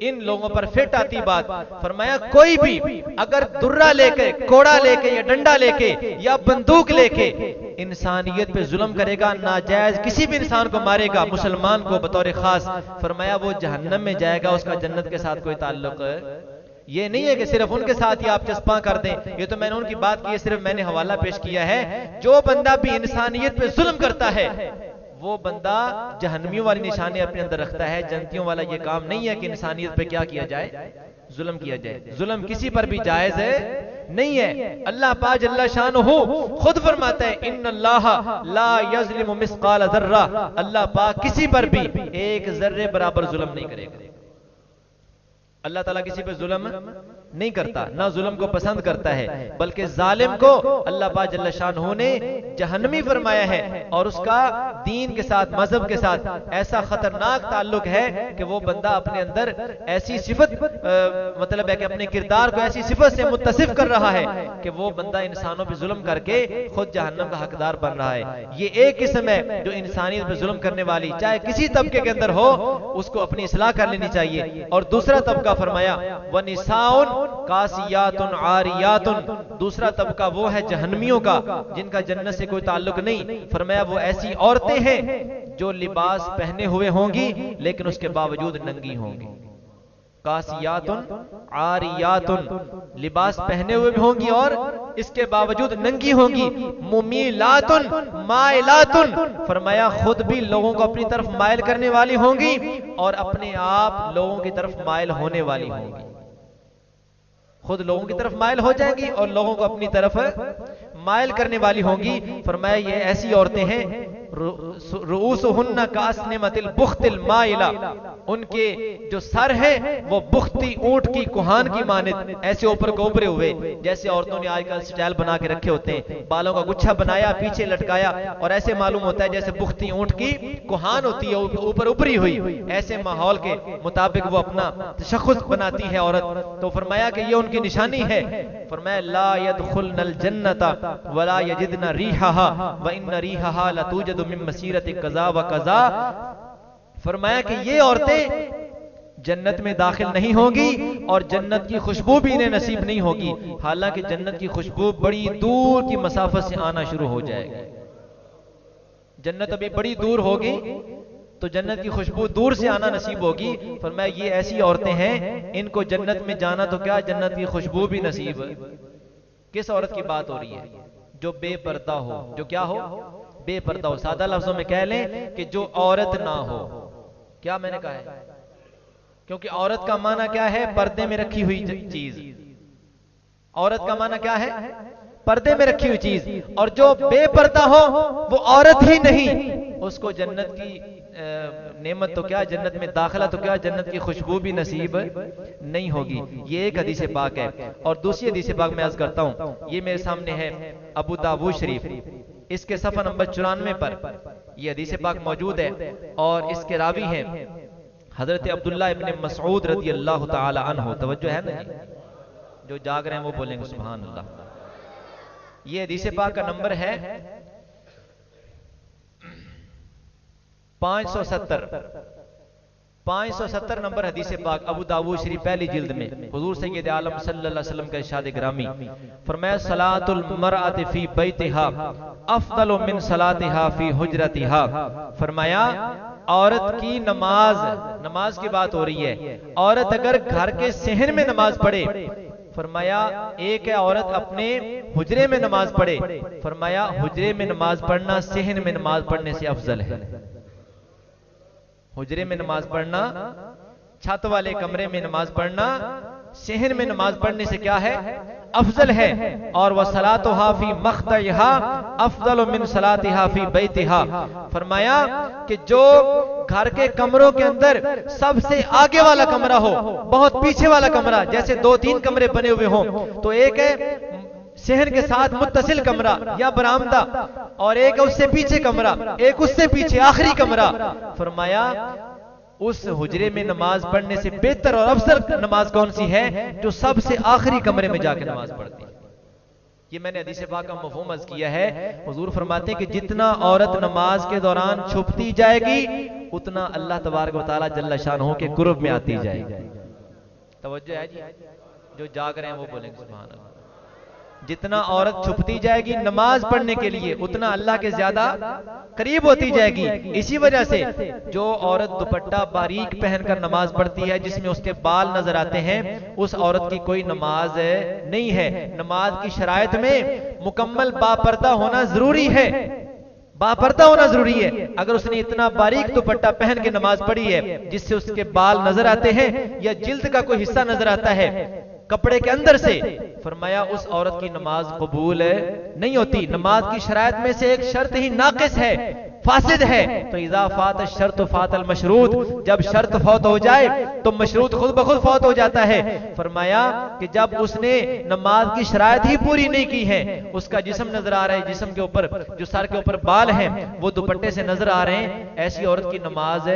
इन लोगों पर फिट आती बात, फरमाया कोई भी अगर दुर्रा लेके, कोड़ा लेके या डंडा लेके या बंदूक लेके इंसानियत पे जुल्म करेगा, नाजायज किसी भी इंसान को मारेगा, मुसलमान को बतौर खास, फरमाया वो जहन्नम में जाएगा, उसका जन्नत के साथ कोई ताल्लुक। ये नहीं है कि सिर्फ उनके साथ ही आप चस्पा कर दें, ये तो मैंने उनकी बात की है, सिर्फ मैंने हवाला पेश किया है। जो बंदा भी इंसानियत पे जुल्म करता है वो बंदा जहन्नमियों वाली निशानी अपने अंदर रखता है। जन्नतियों वाला ये काम नहीं है कि इंसानियत पे क्या किया जाए, जुल्म किया जाए। जुल्म किसी पर भी जायज है नहीं है। अल्लाह पाक जल्ला शानुहु खुद फरमाता है इन्नल्लाह ला यज़लिमु मिस्काल ज़र्रा, अल्लाह पाक किसी पर भी एक जर्रे बराबर जुल्म नहीं करेगा। अल्लाह ताला किसी पे जुल्म नहीं करता, ना जुल्म को पसंद करता है, बल्कि जालिम को अल्लाह पाक जल्ल शानहू ने जहन्नमी फरमाया है, और उसका दीन के साथ, मजहब के साथ ऐसा खतरनाक ताल्लुक है कि वो बंदा अपने अंदर ऐसी सिफत मतलब है कि अपने किरदार को ऐसी सिफत से मुत्तसिफ कर रहा है कि वो बंदा इंसानों पे जुल्म करके खुद जहन्नम का हकदार बन रहा है। ये एक किस्म है जो इंसानियत पे जुल्म करने वाली, चाहे किसी तबके के अंदर हो, उसको अपनी इस्लाह कर लेनी चाहिए। और दूसरा तबका फरमाया व निसाउन कासियातुन आरियातुन, दूसरा तबका वो है जहन्नमियों का जिनका जन्नत से कोई ताल्लुक नहीं। फरमाया वो ऐसी औरतें हैं जो लिबास पहने हुए होंगी लेकिन उसके बावजूद नंगी होंगी। कासियातुन आरियातुन, लिबास पहने हुए भी होंगी और इसके बावजूद नंगी होंगी। मुमीलातुन माइलातुन, फरमाया खुद भी लोगों को अपनी तरफ माइल करने वाली होंगी और अपने आप लोगों की तरफ माइल होने वाली होंगी। खुद लोगों की तरफ माइल हो जाएंगी और लोगों को अपनी तरफ माइल करने वाली होंगी। फरमाया ये ऐसी औरतें हैं रुऊसुहुन्ना कास्निमतिल बुख्तिल माइला, उनके जो सर है वो बुख्ती ऊंट की कुहान की मानित ऐसे ऊपर को उभरे हुए, जैसे औरतों ने आजकल स्टाइल बना के रखे होते हैं, बालों का गुच्छा बनाया, पीछे लटकाया, और ऐसे मालूम होता है जैसे बुख्ती ऊंट की कुहान होती है ऊपर उभरी हुई। ऐसे माहौल के मुताबिक वो अपना तशख्खुस बनाती है औरत। तो फरमाया कि ये उनकी निशानी है। फरमाया ला यदखुलनल जन्नता वला यजिदना रीहाहा व इन्न रीहाहा लतूजदु मिन मसीरति कज़ा व कज़ा। फरमाया कि ये औरतें जन्नत में दाखिल नहीं होगी और जन्नत की खुशबू भी इन्हें नसीब नहीं होगी, हालांकि जन्नत की खुशबू बड़ी दूर की मसाफत से आना शुरू हो जाएगी। जन्नत अभी बड़ी दूर होगी तो जन्नत की खुशबू दूर से आना नसीब होगी। फरमाया ये ऐसी औरतें हैं, इनको जन्नत में जाना तो क्या, जन्नत की खुशबू भी नसीब। किस औरत की बात हो रही है? जो बेपर्दा हो, जो क्या हो, बेपर्दा हो। सादा लफ्जों में कह लें कि जो औरत ना हो। क्या मैंने कहा है? क्योंकि औरत का माना क्या है, पर्दे में रखी हुई चीज। औरत का माना क्या है, पर्दे में रखी हुई चीज। और जो बेपर्दा हो वो औरत ही नहीं, उसको जन्नत की नेमत तो क्या, जन्नत में दाखिला तो क्या, जन्नत की खुशबू भी नसीब नहीं होगी। ये एक हदीस पाक है। और दूसरी हदीस पाक मैं अर्ज करता हूं, ये मेरे सामने है अबू दाऊद शरीफ, इसके सफा नंबर 94 पर यह हदीस पाक मौजूद है। और इसके रावी हैं हजरत अब्दुल्लाह इब्न मसऊद रज़ी अल्लाह ताला अन्हु। तवज्जो है ना जी, जो जाग रहे हैं वो बोलेंगे सुभान अल्लाह। ये हदीस पाक का नंबर है 570। 570 नंबर हदीस पाक अबू दाऊद शरीफ पहली जिल्द में हुजूर सय्यद आलम सल्लल्लाहु अलैहि वसल्लम का इरशाद ग्रामी फरमाया सलातुल मरअति फी बैतिहा अफदलु मिन सलातिहा फी हुजरतिहा। फरमाया औरत की नमाज की बात हो रही है। औरत अगर घर के सहन में नमाज पढ़े, फरमाया एक है औरत अपने हुजरे में नमाज पढ़े, फरमाया हुजरे में नमाज पढ़ना सहन में नमाज पढ़ने से अफजल है। हुजरे में नमाज पढ़ना, छत वाले कमरे में नमाज पढ़ना, सहन में नमाज पढ़ने से क्या है, अफजल है। और वह सलातुहा फी मख्दइहा अफदलु मिन सलातिहा फी बैतिहा। फरमाया कि जो घर के कमरों के अंदर सबसे आगे वाला कमरा हो, बहुत पीछे वाला कमरा, जैसे 2-3 कमरे बने हुए हों, तो एक है शहर के साथ मुत्तसिल कमरा या बरामदा, और एक उससे पीछे कमरा, एक उससे पीछे आखिरी कमरा। फरमाया उस हुजरे में नमाज पढ़ने से बेहतर और अफजल नमाज कौन सी है, जो सबसे आखिरी कमरे में जाके नमाज पढ़ती है। ये मैंने हदीस पाक का मफ़हूम अर्ज़ किया है। हुजूर फरमाते हैं कि जितना औरत नमाज के दौरान छुपती जाएगी, उतना अल्लाह तबारक व तआला जल्ल शानहू के कुर्ब में आती जाएगी। तवज्जो है जी, जो जाग रहे हैं वो बोलेंगे सुभान अल्लाह। जितना औरत छुपती जाएगी नमाज पढ़ने के लिए, उतना अल्लाह के ज्यादा करीब होती जाएगी। इसी वजह से जो औरत दुपट्टा बारीक पहनकर नमाज पढ़ती है, जिसमें उसके बाल नजर आते हैं, उस औरत की कोई नमाज नहीं है। नमाज की शराइत में मुकम्मल बापर्दा होना जरूरी है, बापर्दा होना जरूरी है। अगर उसने इतना बारीक दुपट्टा पहन के नमाज पढ़ी है जिससे उसके बाल नजर आते हैं या जिल्द का कोई हिस्सा नजर आता है कपड़े के अंदर से, फरमाया उस औरत की नमाज कबूल नहीं होती। नमाज की शराइत में से एक शर्त ही नाकिस है, फासिद है। तो इज़ा फात शर्त फातल मशरूत, जब शर्त फौत हो जाए तो मशरूत खुद ब खुद फौत हो जाता है। फरमाया कि जब उसने नमाज की शराइत ही पूरी नहीं की है, उसका जिस्म नजर आ रहा है, जिस्म के ऊपर जो सर के ऊपर बाल हैं वो दुपट्टे से नजर आ रहे हैं, ऐसी औरत की नमाज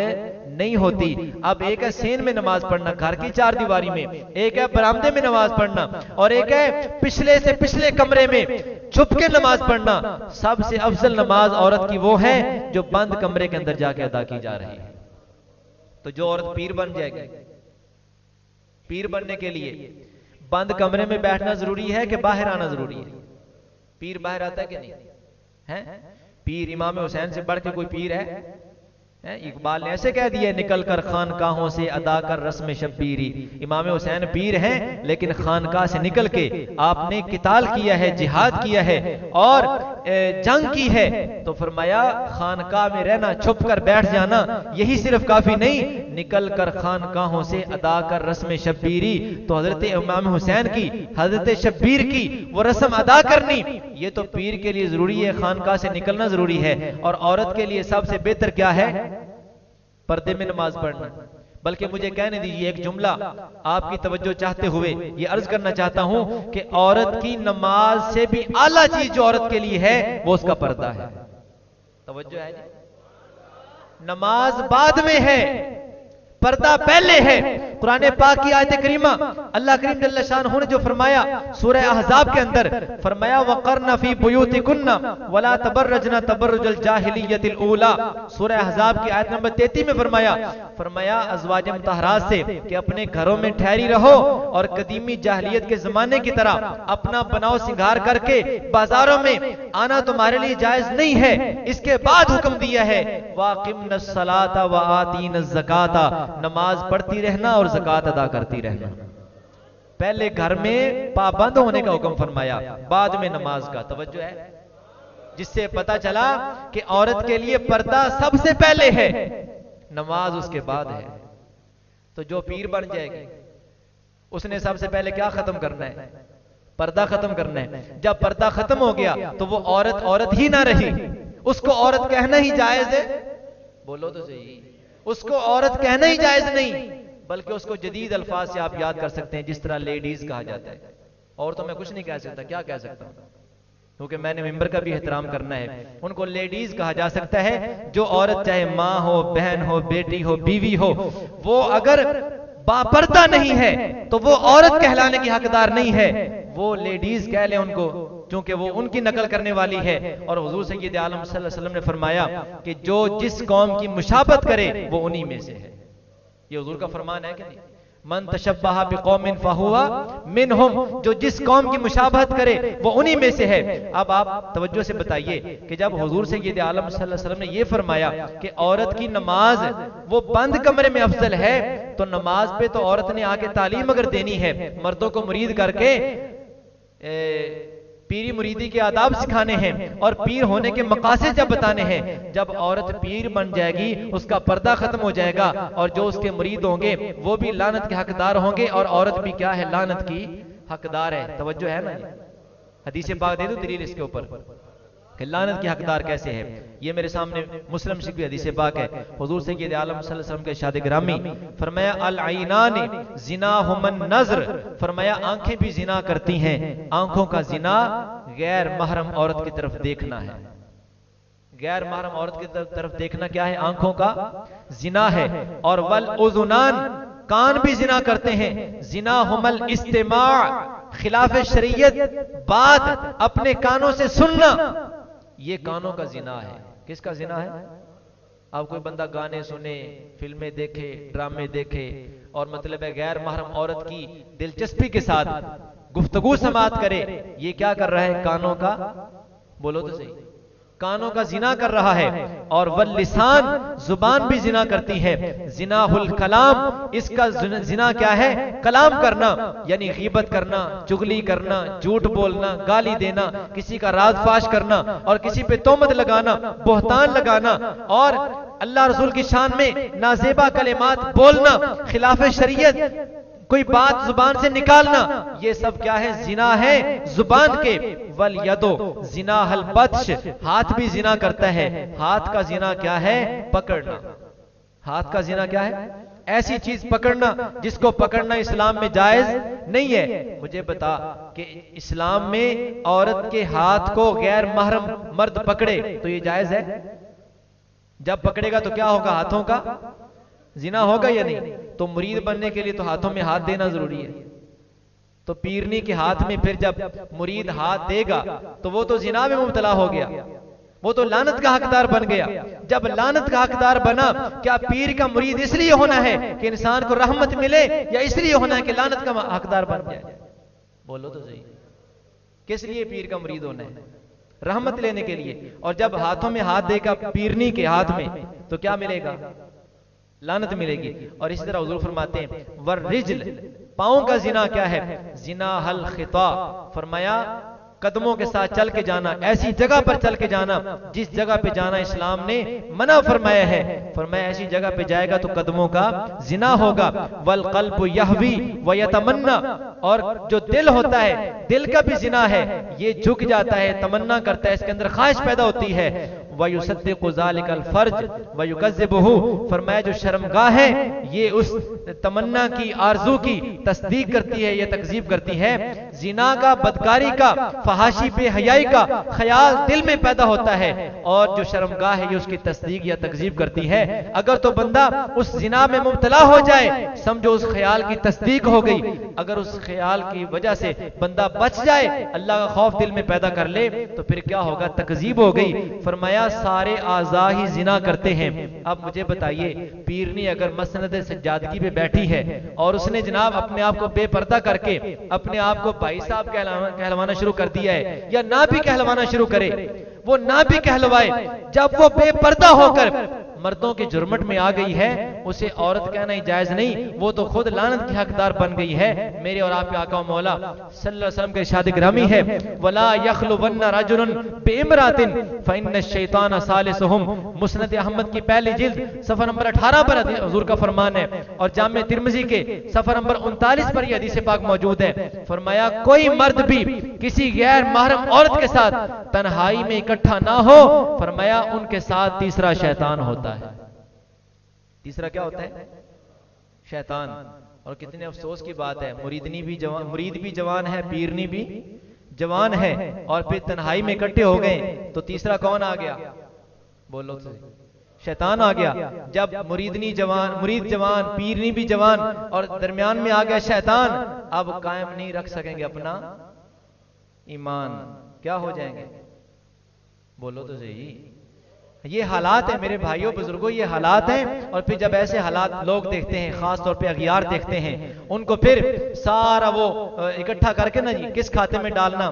नहीं होती। अब एक है सेन में नमाज पढ़ना घर की चार दीवारी में, एक है बरामदे में नमाज पढ़ना, और एक है पिछले से पिछले कमरे में छुप के नमाज पढ़ना। सबसे अफजल नमाज औरत की वो है जो बंद कमरे के अंदर जाके अदा की जा रही है। तो जो औरत पीर बन जाएगी, पीर बनने के लिए बंद कमरे में बैठना जरूरी है कि बाहर आना जरूरी है? पीर बाहर आता है कि नहीं है? पीर इमाम हुसैन से बढ़ के कोई पीर है? इकबाल ने ऐसे कह दिया, निकल कर खानकाहों से अदा कर रस्म शब्बीरी। इमाम हुसैन पीर हैं, लेकिन खानकाह से निकल के आपने किताल किया है, जिहाद किया है और जंग की है। तो फरमाया खानकाह में रहना, छुप कर बैठ जाना, यही सिर्फ काफी नहीं, निकल कर खानकाहों से अदा कर रस्म शब्बीरी। तो हजरत इमाम हुसैन की, हजरत शब्बीर की वो रस्म अदा करनी, ये तो पीर के लिए जरूरी है, खानकाह से निकलना जरूरी है। और औरत के लिए सबसे बेहतर क्या है? पर्दे में नमाज पढ़ना। बल्कि मुझे कहने दीजिए एक जुमला आपकी तवज्जो चाहते हुए ये अर्ज करना चाहता हूं कि औरत की नमाज से भी आला चीज जो औरत के लिए है वो उसका पर्दा है। तवज्जो है? नमाज बाद में है, पर्दा पहले है। कुरान पाक की आयत करीमा अल्लाह करीम जल्ल शानहू ने जो फरमाया सूरह अहज़ाब के अंदर, फरमाया वक़रना फी बुयूतिकुन्ना वला तबर्रजना तबर्रुजल जाहिलियतिल ऊला। सूरह अहज़ाब की आयत नंबर 33 में फरमाया अज़वाज मुतहरात से कि अपने घरों में ठहरी रहो और कदीमी जाहिलियत के जमाने की तरह अपना बनाव सिंगार करके बाजारों में आना तुम्हारे लिए जायज नहीं है। इसके बाद हुक्म दिया है वाक़िमनस सलाता व आतीनज़ ज़काता, नमाज पढ़ती रहना और ज़कात अदा करती रहना। पहले घर में पाबंद होने का हुक्म फरमाया, बाद में नमाज का। तवज्जो है? जिससे पता चला कि औरत के लिए पर्दा सबसे पहले है, नमाज उसके बाद है। तो जो पीर बन जाएगी उसने सबसे पहले क्या खत्म करना है? पर्दा खत्म करना है। जब पर्दा खत्म हो गया तो वो औरत औरत ही ना रही, उसको औरत कहना ही जायज है। बोलो तो सही, उसको औरत कहना ही जायज नहीं, बल्कि उसको जदीद अल्फाज से आप याद कर सकते हैं, जिस तरह लेडीज कहा जाता है। और तो मैं कुछ नहीं कह सकता, क्या कह सकता हूं, क्योंकि मैंने मिंबर का भी एहतराम करना है। उनको लेडीज कहा जा सकता है। जो औरत चाहे माँ हो, बहन हो, बेटी हो, बीवी हो, वो अगर बापर्दा नहीं है तो वो औरत कहलाने की हकदार नहीं है। वो लेडीज कह ले उनको, क्योंकि वो उनकी नकल करने वाली है। और हुजूर सय्यद आलम सल्लल्लाहु अलैहि वसल्लम ने फरमाया कि जो जिस कौम की मुशाबत करे वो उन्हीं में से है। ये हुजूर का फरमान है कि नहीं, मन तशब्बहा बिकौमिन फहुवा मिनहुम, जो जिस कौम की मुशाबहत करे वो उन्हीं में से है। अब आप तवज्जो से बताइए कि जब हुजूर सय्यद आलम सल्लल्लाहु अलैहि वसल्लम ने ये फरमाया कि औरत की नमाज वो बंद कमरे में अफजल है, तो नमाज पे तो औरत ने आके तालीम अगर देनी है, मर्दों को मुरीद करके पीरी मुरीदी के आदाब सिखाने हैं और पीर होने के मकासद जब बताने हैं, जब औरत पीर बन जाएगी उसका पर्दा खत्म हो जाएगा और जो उसके मुरीद होंगे वो भी लानत के हकदार होंगे और औरत भी क्या है, लानत की हकदार है। तवज्जो है ना, हदीस पाक दे दो दलील इसके ऊपर कि लानत की हकदार कैसे है। ये मेरे सामने मुस्लिम शरीफ की हदीस पाक है। हुजूर सय्यद आलम सल्लल्लाहु अलैहि वसल्लम के इरशाद गिरामी फरमाया अल आइनान जिनाहुमन नज़र, फरमाया आंखें भी जिना करती हैं, आंखों का जिना गैर महरम औरत की तरफ देखना है। गैर महरम औरत की तरफ देखना क्या है, आंखों का जिना है। और वल उज़ुनान, कान भी जिना करते हैं, जिनाहुमल इस्तिमा, खिलाफ शरीयत बात अपने कानों से सुनना, ये कानों का जिना है। किसका जिना है? अब कोई बंदा गाने सुने, फिल्में देखे, ड्रामे देखे और मतलब है गैर महरम औरत की दिलचस्पी के साथ गुफ्तगू समात करे, ये क्या कर रहा है? कानों का, बोलो तो सही, कानों का जिना कर रहा है। और वल लिसान, जुबान भी जिना करती है, जिनाहुल कलाम, इसका जिना क्या है? कलाम करना, यानी गीबत करना, चुगली करना, झूठ बोलना, गाली देना, किसी का राज फाश करना और किसी पे तोहमत लगाना, बोहतान लगाना और अल्लाह रसूल की शान में नाजेबा कलिमात बोलना, खिलाफ शरीयत कोई बात जुबान से निकालना, ये सब क्या है? जिना है जुबान के। वल यदो जिना हल बत्श, हाथ भी जिना करता है। हाथ का जिना क्या है? पकड़ना। हाथ का जिना क्या है? ऐसी चीज पकड़ना जिसको पकड़ना इस्लाम में जायज नहीं है। मुझे बता कि इस्लाम में औरत के हाथ को गैर महरम मर्द पकड़े तो ये जायज है? जब पकड़ेगा तो क्या होगा? हाथों का जिना होगा या नहीं? तो मुरीद बनने के लिए तो हाथों में हाथ देना जरूरी है। तो पीरनी के हाथ में फिर जब मुरीद हाथ देगा तो वो तो जिना में मुब्तला हो गया, वो तो लानत का हकदार बन गया। जब लानत का हकदार बना, क्या पीर का मुरीद इसलिए होना है कि इंसान को रहमत मिले या इसलिए होना है कि लानत का हकदार बन जाए? बोलो तो सही, किस लिए पीर का मुरीद होना है? रहमत लेने के लिए। और जब हाथों में हाथ देगा पीरनी के हाथ में तो क्या मिलेगा? लानत मिलेगी। और इसी तरह हुजूर फरमाते हैं वर रिजल, पांव का जिना क्या है? जिना हल खिता, फरमाया कदमों के साथ चल के जाना, ऐसी जगह पर चल के जाना जिस जगह पे जाना इस्लाम ने मना फरमाया है। फरमाया ऐसी जगह पे जाएगा तो कदमों का जिना होगा। वल कल्ब यहवी व यतमन्ना, और जो दिल होता है, दिल का भी जिना है, ये झुक जाता है, तमन्ना करता है, इसके अंदर ख्वाहिश पैदा होती है। वयुसद्दिक़ु ज़ालिकल फर्ज वयुकज़्ज़िबुहु, फरमाया जो शर्मगाह है ये उस तमन्ना की, आरजू की तस्दीक करती है, ये तकज़ीब करती है। जिना का, बदकारी का, फहाशी पे हयाई का ख्याल दिल में पैदा होता है और जो शर्मगाह है ये उसकी तस्दीक या तकज़ीब करती है। अगर तो बंदा उस जिना में मुब्तला हो जाए, समझो उस ख्याल की तस्दीक हो गई। अगर उस ख्याल की वजह से बंदा बच जाए, अल्लाह का खौफ दिल में पैदा कर ले, तो फिर क्या होगा? तकज़ीब हो गई। फरमाया सारे आज़ा ही जिना करते हैं। अब मुझे बताइए, पीरनी अगर मसनद सज्जादगी पे बैठी है और उसने जनाब अपने आप को बेपर्दा करके अपने आप को भाई साहब कहलवाना शुरू कर दिया है, या ना भी कहलवाना शुरू करे, वो ना भी कहलवाए, जब वो बेपर्दा होकर मर्दों के जुर्मट में आ गई है, उसे औरत कहना ही जायज नहीं, वो तो खुद लानत की हकदार बन गई है। मेरे और आपके आका मौला सल्लल्लाहु अलैहि वसल्लम के इरशाद गिरामी है वला यखलुवन्ना रजुलन बिइमरातिन फइन्न शैतान सालिसुहुम। मुस्नद अहमद की पहली जिल्द सफर नंबर 18 पर हुजूर का फरमान है और जामे तिर्मिज़ी के सफर नंबर 39 पर यह हदीस पाक मौजूद है। फरमाया कोई मर्द भी किसी गैर महरम औरत के साथ तन्हाई में इकट्ठा ना हो, फरमाया उनके साथ तीसरा शैतान होता है। तीसरा क्या होता है? शैतान। और कितने अफसोस की बात है, मुरीदनी भी जवान, मुरीद भी जवान है, पीरनी भी जवान है, और फिर तन्हाई में इकट्ठे हो गए तो तीसरा कौन आ गया? बोलो तो, शैतान आ गया। जब मुरीदनी जवान, मुरीद जवान, पीरनी भी जवान और दरमियान में आ गया शैतान, अब कायम नहीं रख सकेंगे अपना ईमान, क्या हो जाएंगे? बोलो तो सही। ये हालात है मेरे भाइयों बुजुर्गों, ये हालात हैं। और फिर जब ऐसे हालात लोग देखते हैं, खास तौर पे अगियार देखते हैं, उनको फिर सारा वो इकट्ठा करके ना जी किस खाते में डालना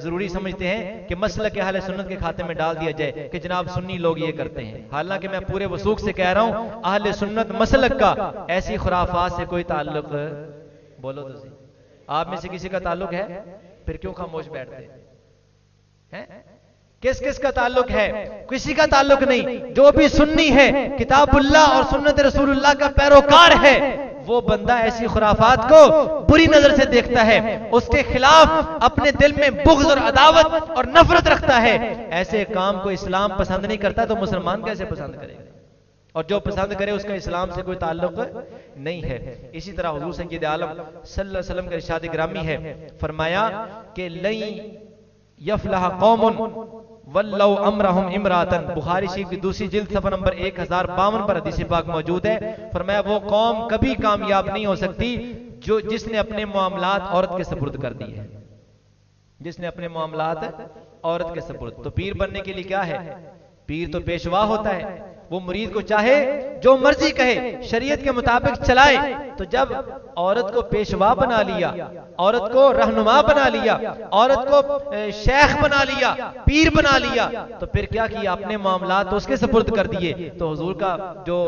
जरूरी समझते हैं कि मसलक अहले सुन्नत के खाते में डाल दिया जाए कि जनाब सुन्नी लोग ये करते हैं। हालांकि मैं पूरे वसूख से कह रहा हूं अहले सुन्नत मसलक का ऐसी खुराफात से कोई ताल्लुक, बोलो तो सही, आप में से किसी का ताल्लुक है? फिर क्यों खामोश बैठते हैं? किस किस का ताल्लुक है? किसी का ताल्लुक नहीं। जो भी सुन्नी है, किताबुल्लाह और सुन्नत रसूलुल्लाह का पैरोकार है, वो बंदा ऐसी खुराफात को बुरी नजर से देखता है, उसके खिलाफ अपने दिल में बुग़्ज़ और अदावत और नफरत रखता है। ऐसे काम को इस्लाम पसंद नहीं करता तो मुसलमान कैसे पसंद करेगा? और जो पसंद करे उसका इस्लाम से कोई ताल्लुक नहीं है। इसी तरह हुजूर सय्यद आलम सल्लल्लाहु अलैहि वसल्लम का इरशाद ग्रामी है, फरमाया कि लई यफलह कौमुन वल्लौ अमरहुम इमरातन। बुखारी शरीफ की दूसरी जिल्द सफ़ा नंबर 1052 पर हदीस पाक मौजूद है। फरमाया वो कौम कभी कामयाब नहीं हो सकती जो जिसने अपने मामलात औरत के सुपुर्द कर दिए, जिसने अपने मामलात औरत के सुपुर्द। तो पीर बनने के लिए क्या है? पीर तो पेशवा होता है, वो मुरीद को चाहे जो मर्जी कहे, शरीयत के मुताबिक चलाए। तो जब औरत को पेशवा बना लिया, औरत को रहनुमा बना लिया, औरत को शेख बना लिया, पीर बना लिया, तो फिर क्या किया? अपने मामलात तो उसके सुपुर्द कर दिए। तो हुजूर का जो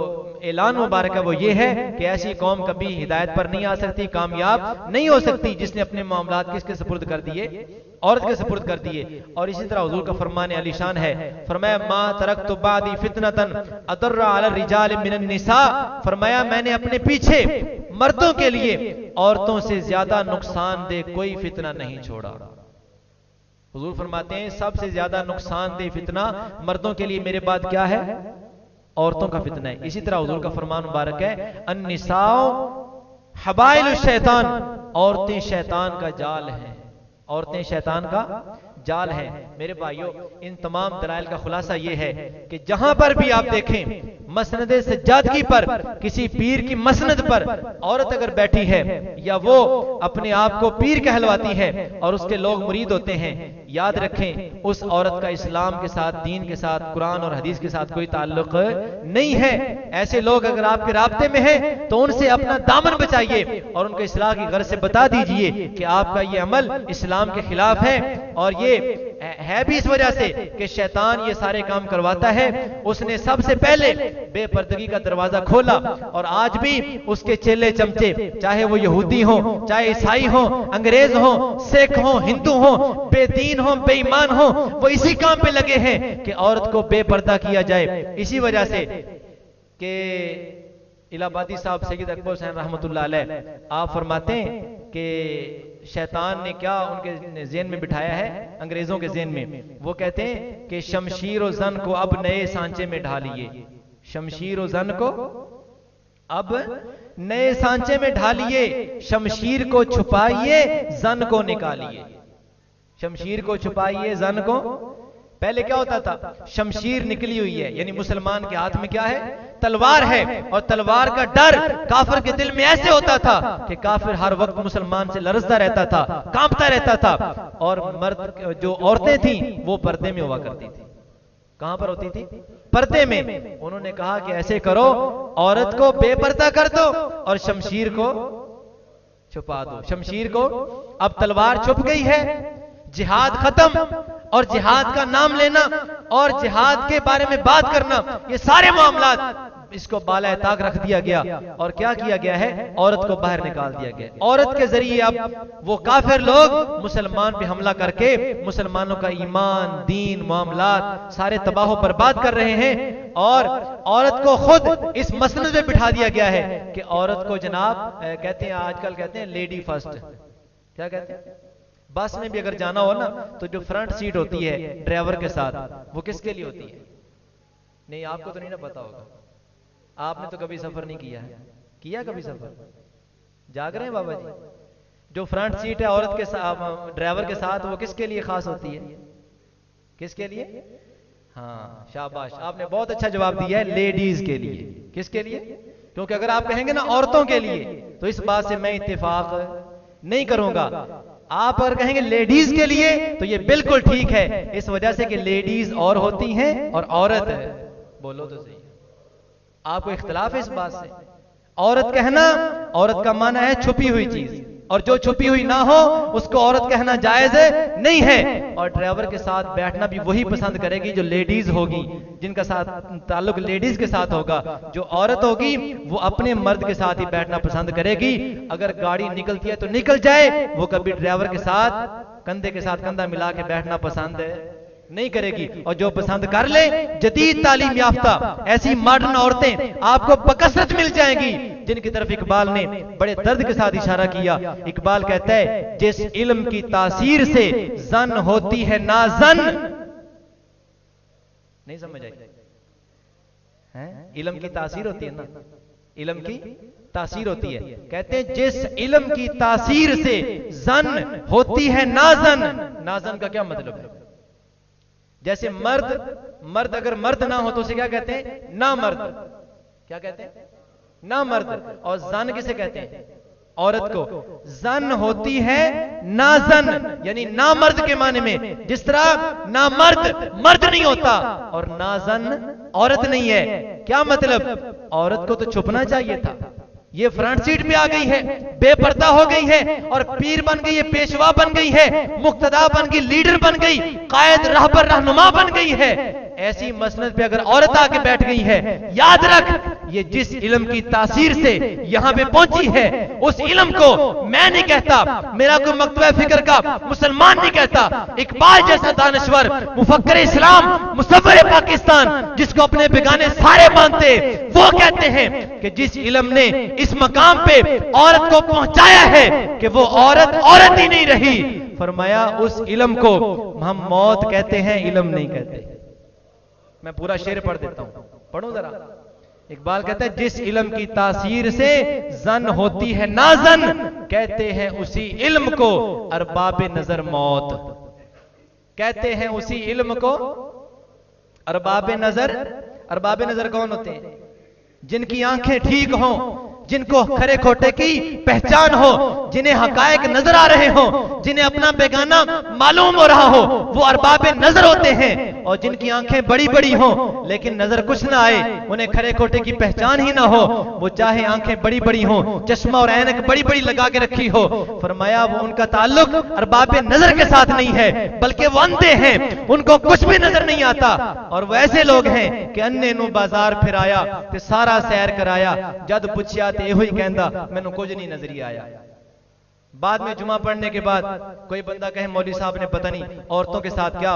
ऐलान मुबारक है वो ये है कि ऐसी कौम कभी हिदायत पर नहीं आ सकती, कामयाब नहीं हो सकती, जिसने अपने मामलात किसके सुपुर्द कर दिए? औरत के सुपुर्द कर दिए। और इसी तरह हुजूर का फरमान अलीशान है, फरमाया मा तरक्तु बादी फितनतन अदर्रा अला रिजाल मिनन निसा। फरमाया मैंने अपने पीछे मर्दों के लिए औरतों से ज्यादा नुकसानदेह कोई फितना नहीं छोड़ा। हुजूर फरमाते हैं सबसे ज्यादा नुकसानदेह फितना मर्दों के लिए मेरे बाद क्या है? औरतों का फितना है। इसी तरह हुजूर का फरमान मुबारक है, अन्निसाओ हबाइल शैतान, औरतें शैतान का जाल हैं, औरतें शैतान का जाल है। मेरे भाइयों, इन तमाम दलाइल का खुलासा यह है कि जहां पर भी आप देखें मसनद सज्जादगी पर, किसी पीर की मसनद पर औरत अगर बैठी है या वो अपने आप को पीर कहलवाती है और उसके लोग मुरीद होते हैं, याद रखें उस औरत का इस्लाम के साथ, दीन के साथ, कुरान और हदीस के साथ कोई ताल्लुक नहीं है। ऐसे लोग अगर आपके राब्ते में हैं तो उनसे अपना दामन बचाइए और उनको इस्लाह की गर्ज से बता दीजिए कि आपका ये अमल इस्लाम के खिलाफ है। और ये है भी इस वजह से कि शैतान ये सारे काम करवाता है। उसने सबसे पहले बेपर्दगी का दरवाजा खोला और आज भी उसके चेले चमचे, चाहे वो यहूदी हो, चाहे ईसाई हो, अंग्रेज हो, सिख हो, हिंदू हो, बेदीन हो, बेईमान हो, वो इसी काम पे लगे हैं कि औरत को बेपर्दा किया जाए। इसी वजह से कि इलाहाबादी साहब सैयद अकबर हुसैन रहमतुल्लाह अलैह आप फरमाते हैं कि शैतान ने क्या उनके ज़हन में बिठाया है, अंग्रेजों के ज़हन में। वो कहते हैं कि शमशीर और जन को अब नए सांचे में ढालिए, शमशीर और जन को अब नए सांचे में ढालिए, शमशीर को छुपाइए, जन को निकालिए। शमशीर को छुपाइए, जन को। पहले क्या होता था? शमशीर निकली हुई है, यानी मुसलमान के हाथ में क्या है? तलवार है। और तलवार का डर काफिर के दिल में ऐसे होता था कि काफिर हर वक्त मुसलमान से लरजता रहता था, कांपता रहता था। और मर्द जो औरतें थीं वो पर्दे में हुआ करती थी। कहां पर होती थी? पर्दे में। उन्होंने कहा कि ऐसे करो, औरत को बेपर्दा कर दो और शमशीर को छुपा दो। शमशीर को, अब तलवार छुप गई है, जिहाद खत्म, और जिहाद का नाम लेना और जिहाद के बारे में बात करना, ये सारे मामलात इसको बाला ताक रख दिया गया। और क्या किया गया है? औरत को बाहर निकाल दिया गया। औरत के जरिए अब वो काफिर लोग मुसलमान पे हमला करके मुसलमानों का ईमान, दीन, मामलात सारे तबाह बर्बाद कर रहे हैं। और औरत को खुद इस मसनद में बिठा दिया गया है कि औरत को जनाब कहते हैं, आजकल कहते हैं लेडी फर्स्ट। क्या कहते हैं? बस में भी अगर जाना हो ना तो जो फ्रंट सीट होती है ड्राइवर के साथ, वो किसके लिए होती है? नहीं, आपको तो नहीं ना पता होगा, आपने तो कभी सफर नहीं किया है। किया कभी सफर? जाग रहे हैं बाबा जी? जो फ्रंट सीट है औरत के साथ, ड्राइवर के साथ, वो किसके लिए खास होती है? किसके लिए? हाँ, शाबाश, आपने बहुत अच्छा जवाब दिया है, लेडीज के लिए। किसके लिए? क्योंकि अगर आप कहेंगे ना औरतों के लिए, तो इस बात से मैं इत्तेफाक नहीं करूंगा। आप अगर कहेंगे लेडीज के लिए तो ये बिल्कुल ठीक है, इस वजह से कि लेडीज और होती हैं और औरत है। बोलो तो सही, आपको इख्तिलाफ है इस बात से? औरत कहना, औरत का माना है छुपी हुई चीज, और जो छुपी हुई ना हो उसको औरत कहना जायज नहीं है। और ड्राइवर के साथ बैठना भी वही पसंद करेगी जो लेडीज होगी, जिनका साथ ताल्लुक लेडीज के साथ होगा। जो औरत होगी वो अपने मर्द के साथ ही बैठना पसंद करेगी। अगर गाड़ी निकलती है तो निकल जाए, वो कभी ड्राइवर के साथ कंधे के साथ कंधा मिला के बैठना पसंद नहीं करेगी। और जो पसंद कर ले, जदीद तालीम याफ्ता ऐसी मॉडर्न औरतें आपको बकसरत मिल जाएंगी, जिनकी तरफ इकबाल ने बड़े दर्द के साथ इशारा किया। इकबाल कहता है, जिस इल्म की तासीर से जन होती है नाजन। नहीं समझ आई? इल्म की तासीर होती है ना, इल्म की तासीर होती है। कहते हैं जिस इल्म की तासीर से जन होती है नाजन। नाजन का क्या मतलब है? जैसे मर्द अगर मर्द ना हो तो उसे क्या कहते हैं? ना मर्द। क्या कहते हैं? ना मर्द। और जन किसे कहते हैं? औरत को। जन होती है नाजन, यानी ना मर्द के माने में। जिस तरह ना मर्द नहीं होता और नाजन औरत नहीं है। क्या मतलब? औरत को तो छुपना चाहिए था, ये फ्रंट सीट पे आ गई है, बेपर्दा हो गई है और पीर बन गई है, पेशवा बन गई है, मुक्तदा बन गई, लीडर बन गई, कायद रहबर रहनुमा बन गई है। ऐसी मसनद पे अगर औरत आके बैठ गई है, याद रख, ये जिस इल्म की तासीर से यहां पे पहुंची है, उस इल्म को मैं नहीं कहता, मेरा कोई मकतबा फिक्र का मुसलमान नहीं कहता, इकबाल जैसा दानश्वर, मुफक्कर इस्लाम, मुसव्विर पाकिस्तान, जिसको अपने बेगाने सारे मानते, वो कहते हैं कि जिस इल्म ने इस मकाम पे औरत को पहुंचाया है कि वो औरत ही नहीं रही, फरमाया उस इल्म को हम मौत कहते हैं, इल्म नहीं कहते। मैं पूरा शेर पढ़ देता हूं, पढ़ो जरा। इकबाल कहता है जिस इल्म की तासीर से जन होती है नाजन, कहते हैं उसी इल्म को अरबाबे नजर मौत। कहते हैं उसी इल्म को अरबाबे नजर। अरबाबे नजर कौन होते हैं? जिनकी आंखें ठीक हों, जिनको खरे खोटे की पहचान हो, जिन्हें हकायक नजर आ रहे हो, जिन्हें अपना बेगाना मालूम हो रहा हो, वो अरबाबे नजर होते हैं। और जिनकी आंखें बड़ी बड़ी हो लेकिन नजर कुछ ना आए, उन्हें खरे खोटे की पहचान ही ना हो, वो चाहे आंखें बड़ी बड़ी हो, चश्मा और ऐनक बड़ी बड़ी लगा के रखी हो, फरमाया वो उनका ताल्लुक अरबाबे नजर के साथ नहीं है, बल्कि वो अंधे हैं, उनको कुछ भी नजर नहीं आता। और वो ऐसे लोग हैं कि अन्ने नू बाजार फिराया ते सारा सैर कराया, जद पुछया ते एहो ही कहंदा मैनू कुछ नहीं नजरी आया। बाद में जुमा पढ़ने के बाद कोई बंदा कहे मौलवी साहब ने पता नहीं औरतों के साथ क्या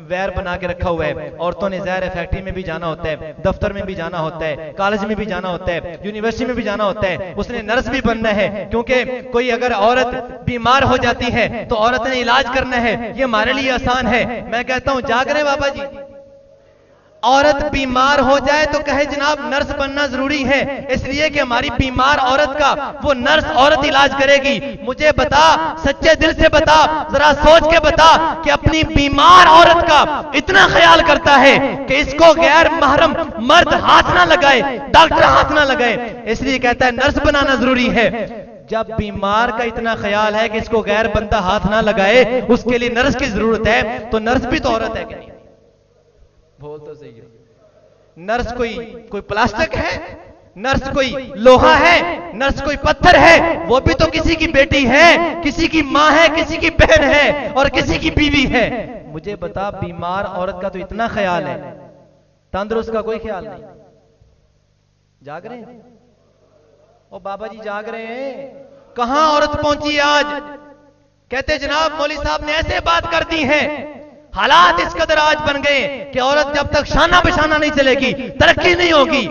वैर बना के रखा हुआ है। औरतों ने ज़ाहिर है फैक्ट्री में भी जाना होता है, दफ्तर में भी जाना होता है, कॉलेज में भी जाना होता है, यूनिवर्सिटी में भी जाना होता है, उसने नर्स भी बनना है, क्योंकि कोई अगर औरत बीमार हो जाती है तो औरत ने इलाज करना है, ये हमारे लिए आसान है। मैं कहता हूं जाग रहे बाबा जी, औरत बीमार हो जाए तो कहे जनाब नर्स बनना जरूरी है, इसलिए कि हमारी बीमार औरत का वो नर्स औरत इलाज करेगी। मुझे बता, सच्चे दिल से बता, जरा सोच के बता कि अपनी बीमार औरत का इतना ख्याल करता है कि इसको गैर महरम मर्द हाथ ना लगाए, डॉक्टर हाथ ना लगाए, इसलिए कहता है नर्स बनाना जरूरी है। जब बीमार का इतना ख्याल है कि इसको गैर बंदा हाथ ना लगाए, उसके लिए नर्स की जरूरत है, तो नर्स भी तो औरत है कि नहीं? बोल तो सही है। नर्स कोई प्लास्टिक है? नर्स कोई लोहा है? नर्स कोई पत्थर है? वो भी तो किसी की बेटी है, किसी की मां है, किसी की बहन है और किसी की बीवी है। मुझे बता, बीमार औरत का तो इतना ख्याल है, तंदुरुस्त का कोई ख्याल नहीं। जाग रहे हैं ओ बाबा जी, जाग रहे हैं? कहां औरत पहुंची है आज? कहते जनाब मौलवी साहब ने ऐसे बात कर दी है, हालात इस कदर आज बन गए कि औरत जब तक शाना बशाना नहीं चलेगी तरक्की नहीं होगी।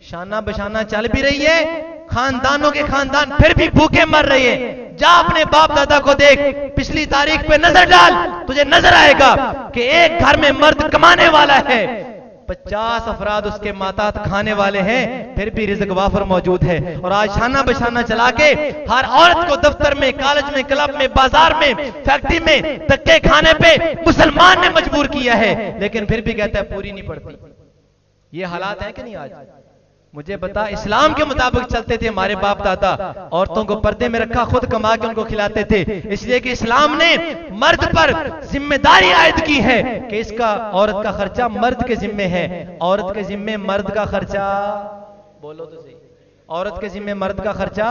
शाना बशाना चल भी रही है, खानदानों के खानदान फिर भी भूखे मर रहे हैं। जा अपने बाप दादा को देख, पिछली तारीख पे नजर डाल, तुझे नजर आएगा कि एक घर में मर्द कमाने वाला है, 50 अफराद उसके मातात खाने वाले हैं, फिर भी रिज़्क वाफर मौजूद है। और आज शाना बशाना चला के हर औरत को दफ्तर में, कॉलेज में, क्लब में, बाजार में, फैक्ट्री में धक्के खाने पे मुसलमान ने मजबूर किया है, लेकिन फिर भी कहता है पूरी नहीं पड़ती। ये हालात है कि नहीं आज? मुझे बता, इस्लाम के मुताबिक चलते थे हमारे बाप दादा, औरतों को पर्दे में रखा, खुद कमा के उनको खिलाते थे, इसलिए कि इस्लाम ने मर्द पर जिम्मेदारी आयद की है कि इसका औरत का खर्चा मर्द के जिम्मे है, औरत के जिम्मे मर्द का खर्चा, बोलो तो सही, औरत के जिम्मे मर्द का खर्चा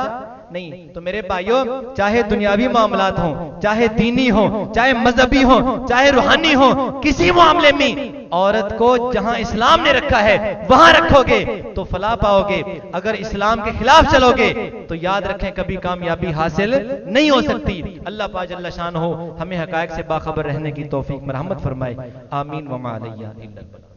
नहीं। तो मेरे भाइयों, चाहे दुनियावी मामलात हो, चाहे दीनी हो, चाहे मजहबी हो, चाहे रूहानी हो, किसी मामले में औरत को जहां इस्लाम ने रखा है वहां रखोगे तो फलाह पाओगे, अगर इस्लाम के खिलाफ चलोगे तो याद रखें कभी कामयाबी हासिल नहीं हो सकती। अल्लाह पाक जल्ल शान हो हमें हकायक से बाखबर रहने की तौफीक मरहमत फरमाए। आमीन व मा अलैया इल्लल बलाग।